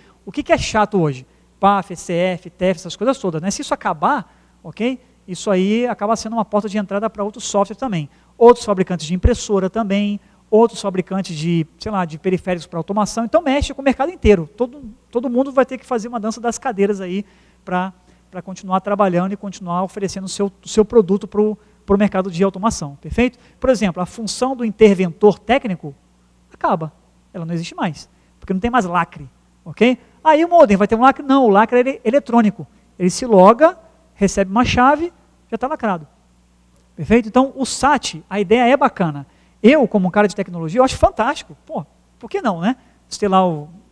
é chato hoje? PAF, ECF, TEF, essas coisas todas, né? Se isso acabar, ok? Isso aí acaba sendo uma porta de entrada para outros softwares também. Outros fabricantes de impressora também, outros fabricantes de, sei lá, de periféricos para automação. Então mexe com o mercado inteiro. Todo mundo vai ter que fazer uma dança das cadeiras aí para continuar trabalhando e continuar oferecendo o seu produto para o mercado de automação. Perfeito? Por exemplo, a função do interventor técnico acaba. Ela não existe mais, porque não tem mais lacre. Ok? Aí o modem vai ter um lacre? Não, o lacre é eletrônico. Ele se loga, recebe uma chave, já está lacrado. Perfeito? Então, o SAT, a ideia é bacana. Eu, como um cara de tecnologia, eu acho fantástico. Pô, por que não, né? Você lá,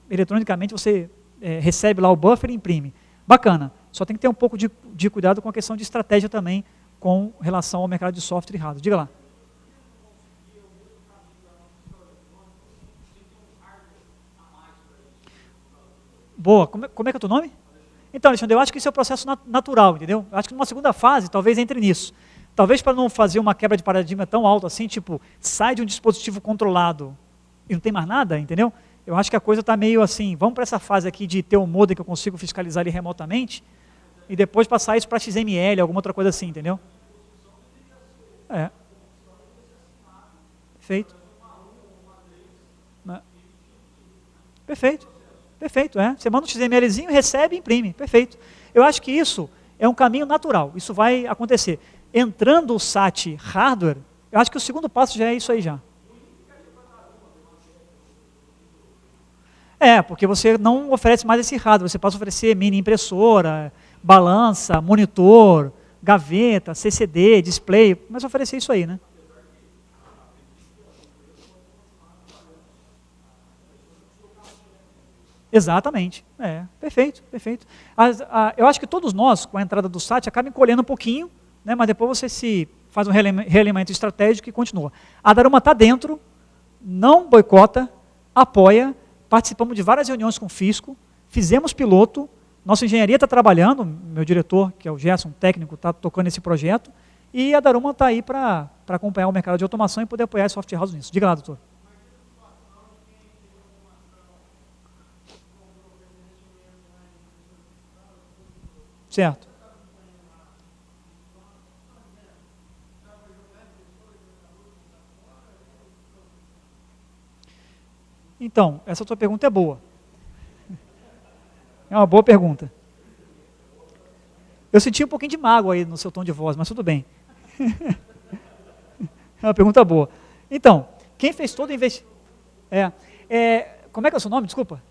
eletronicamente, você recebe lá o buffer e imprime. Bacana. Só tem que ter um pouco de cuidado com a questão de estratégia também com relação ao mercado de software e hardware. Diga lá. Boa. Como é que é o teu nome? Então, Alexandre, eu acho que isso é um processo natural, entendeu? Eu acho que numa segunda fase, talvez entre nisso. Talvez para não fazer uma quebra de paradigma tão alta assim, tipo, sai de um dispositivo controlado e não tem mais nada, entendeu? Eu acho que a coisa está meio assim, vamos para essa fase aqui de ter um modem que eu consigo fiscalizar ele remotamente e depois passar isso para XML, alguma outra coisa assim, entendeu? É. Perfeito. Perfeito. Perfeito, é. Você manda um XMLzinho, recebe e imprime. Perfeito. Eu acho que isso é um caminho natural. Isso vai acontecer. Entrando o SAT hardware, eu acho que o segundo passo já é isso aí já. Porque você não oferece mais esse hardware. Você passa a oferecer mini impressora, balança, monitor, gaveta, CCD, display. Começa a oferecer isso aí, né? Exatamente. Perfeito, perfeito. Eu acho que todos nós, com a entrada do SAT, acabam encolhendo um pouquinho, né, mas depois você se faz um realinhamento estratégico e continua. A Daruma está dentro, não boicota, apoia, participamos de várias reuniões com o fisco, fizemos piloto, nossa engenharia está trabalhando, meu diretor, que é o Gerson, técnico, está tocando esse projeto, e a Daruma está aí para acompanhar o mercado de automação e poder apoiar a software house nisso. Diga lá, doutor. Certo. Então, essa tua pergunta é boa. É uma boa pergunta. Eu senti um pouquinho de mágoa aí no seu tom de voz, mas tudo bem. É uma pergunta boa. Então, quem fez todo o investimento... como é que é o seu nome? Desculpa.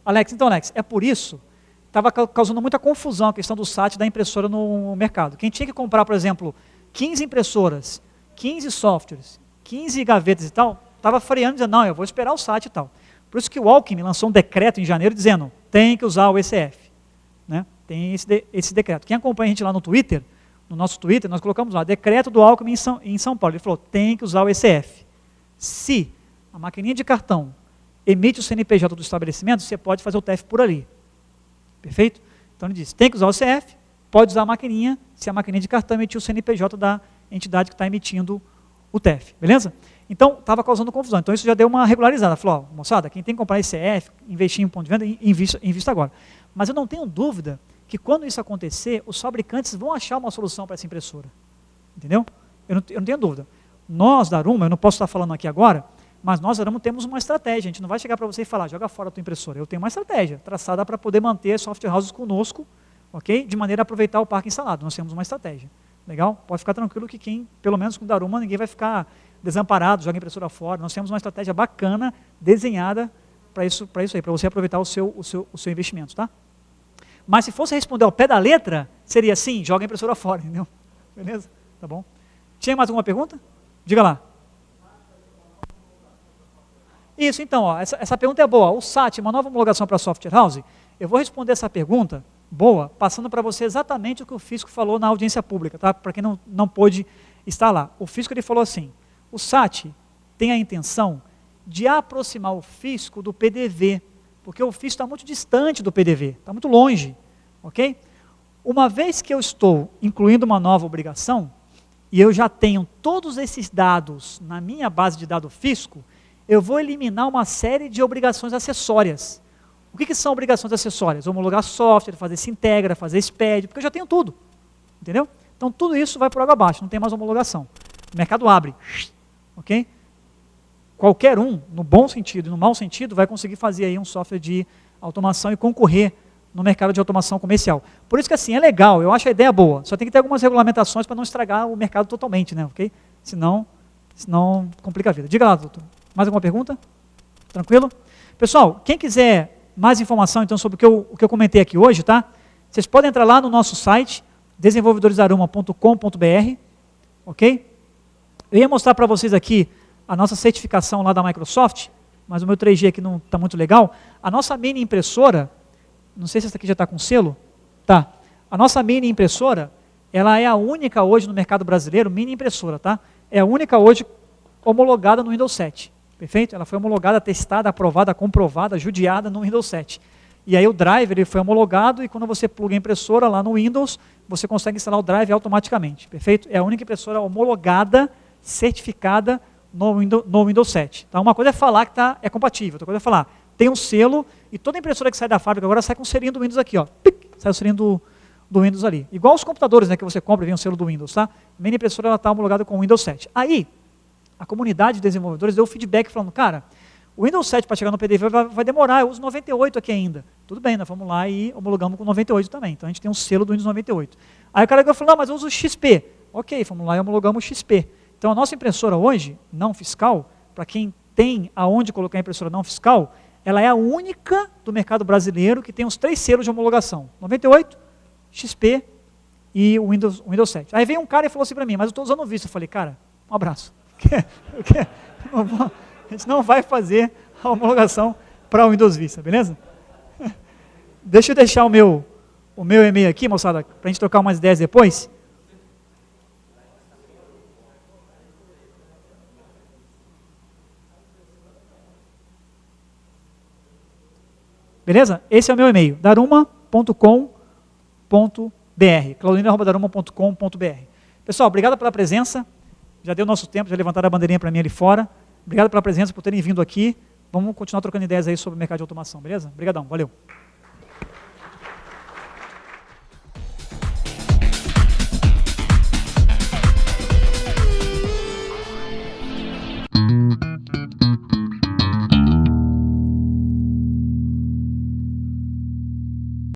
Alex. Então, Alex, é por isso... Estava causando muita confusão a questão do SAT da impressora no mercado. Quem tinha que comprar, por exemplo, 15 impressoras, 15 softwares, 15 gavetas e tal, estava freando, dizendo, não, eu vou esperar o SAT e tal. Por isso que o Alckmin lançou um decreto em janeiro dizendo, tem que usar o ECF. Né? Tem esse decreto. Quem acompanha a gente lá no Twitter, no nosso Twitter, nós colocamos lá, decreto do Alckmin em São Paulo. Ele falou, tem que usar o ECF. Se a maquininha de cartão emite o CNPJ do estabelecimento, você pode fazer o TEF por ali. Perfeito? Então ele diz, tem que usar o CF, pode usar a maquininha, se a maquininha de cartão emitir o CNPJ da entidade que está emitindo o TEF. Beleza? Então, estava causando confusão. Então isso já deu uma regularizada. Falou, moçada, quem tem que comprar ECF, investir em ponto de venda, invista agora. Mas eu não tenho dúvida que quando isso acontecer, os fabricantes vão achar uma solução para essa impressora. Entendeu? Eu não tenho dúvida. Nós, da Daruma, eu não posso estar falando aqui agora, mas nós, Daruma, temos uma estratégia. A gente não vai chegar para você e falar, joga fora a tua impressora. Eu tenho uma estratégia traçada para poder manter as software houses conosco, ok? De maneira a aproveitar o parque instalado. Nós temos uma estratégia. Legal? Pode ficar tranquilo que quem, pelo menos com Daruma, ninguém vai ficar desamparado, joga a impressora fora. Nós temos uma estratégia bacana, desenhada para isso aí, para você aproveitar o seu investimento, tá? Mas se fosse responder ao pé da letra, seria assim, joga a impressora fora, entendeu? Beleza? Tá bom? Tinha mais alguma pergunta? Diga lá. Isso, então, ó, essa pergunta é boa. O SAT, uma nova homologação para software house? Eu vou responder essa pergunta, boa, passando para você exatamente o que o Fisco falou na audiência pública, tá? Para quem não pôde estar lá. O Fisco ele falou assim, o SAT tem a intenção de aproximar o Fisco do PDV, porque o Fisco está muito distante do PDV, está muito longe, ok? Uma vez que eu estou incluindo uma nova obrigação, e eu já tenho todos esses dados na minha base de dados Fisco, eu vou eliminar uma série de obrigações acessórias. O que são obrigações acessórias? Homologar software, fazer Sintegra, fazer SPED, porque eu já tenho tudo. Entendeu? Então tudo isso vai por água abaixo, não tem mais homologação. O mercado abre. Ok? qualquer um, no bom sentido e no mau sentido, vai conseguir fazer aí um software de automação e concorrer no mercado de automação comercial. Por isso que assim, é legal, eu acho a ideia boa, só tem que ter algumas regulamentações para não estragar o mercado totalmente, né, ok? Senão complica a vida. Diga lá, doutor. Mais alguma pergunta? Tranquilo? Pessoal, quem quiser mais informação então sobre o que eu comentei aqui hoje, tá? Vocês podem entrar lá no nosso site, desenvolvedoresaruma.com.br, ok? Eu ia mostrar para vocês aqui a nossa certificação lá da Microsoft, mas o meu 3G aqui não está muito legal. A nossa mini impressora, não sei se essa aqui já está com selo, tá? A nossa mini impressora, ela é a única hoje no mercado brasileiro, mini impressora, tá? É a única hoje homologada no Windows 7, perfeito? Ela foi homologada, testada, aprovada, comprovada, judiada no Windows 7. E aí o driver ele foi homologado e quando você pluga a impressora lá no Windows, você consegue instalar o drive automaticamente, perfeito? É a única impressora homologada, certificada no Windows 7. Tá? Uma coisa é falar que é compatível, outra coisa é falar, tem um selo e toda impressora que sai da fábrica agora sai com o selinho do Windows aqui, ó. Sai o selinho do Windows ali. Igual os computadores, né, que você compra e vem o selo do Windows, tá? A minha impressora está homologada com o Windows 7. Aí, a comunidade de desenvolvedores deu feedback falando, cara, o Windows 7 para chegar no PDV vai demorar, eu uso 98 aqui ainda. Tudo bem, nós vamos lá e homologamos com 98 também. Então a gente tem um selo do Windows 98. Aí o cara falou, não, mas eu uso XP. Ok, vamos lá e homologamos o XP. Então a nossa impressora hoje, não fiscal, para quem tem aonde colocar a impressora não fiscal, ela é a única do mercado brasileiro que tem os 3 selos de homologação. 98, XP e o Windows 7. Aí veio um cara e falou assim para mim, mas eu estou usando o Vista. Eu falei, cara, um abraço. A gente não vai fazer a homologação para o Windows Vista, beleza? Deixa eu deixar o meu e-mail aqui, moçada, para a gente trocar umas ideias depois. Beleza? Esse é o meu e-mail, daruma.com.br, claudino@daruma.com.br. Pessoal, obrigado pela presença, já deu nosso tempo, já levantaram a bandeirinha para mim ali fora. Obrigado pela presença, por terem vindo aqui. Vamos continuar trocando ideias aí sobre o mercado de automação, beleza? Obrigadão, valeu.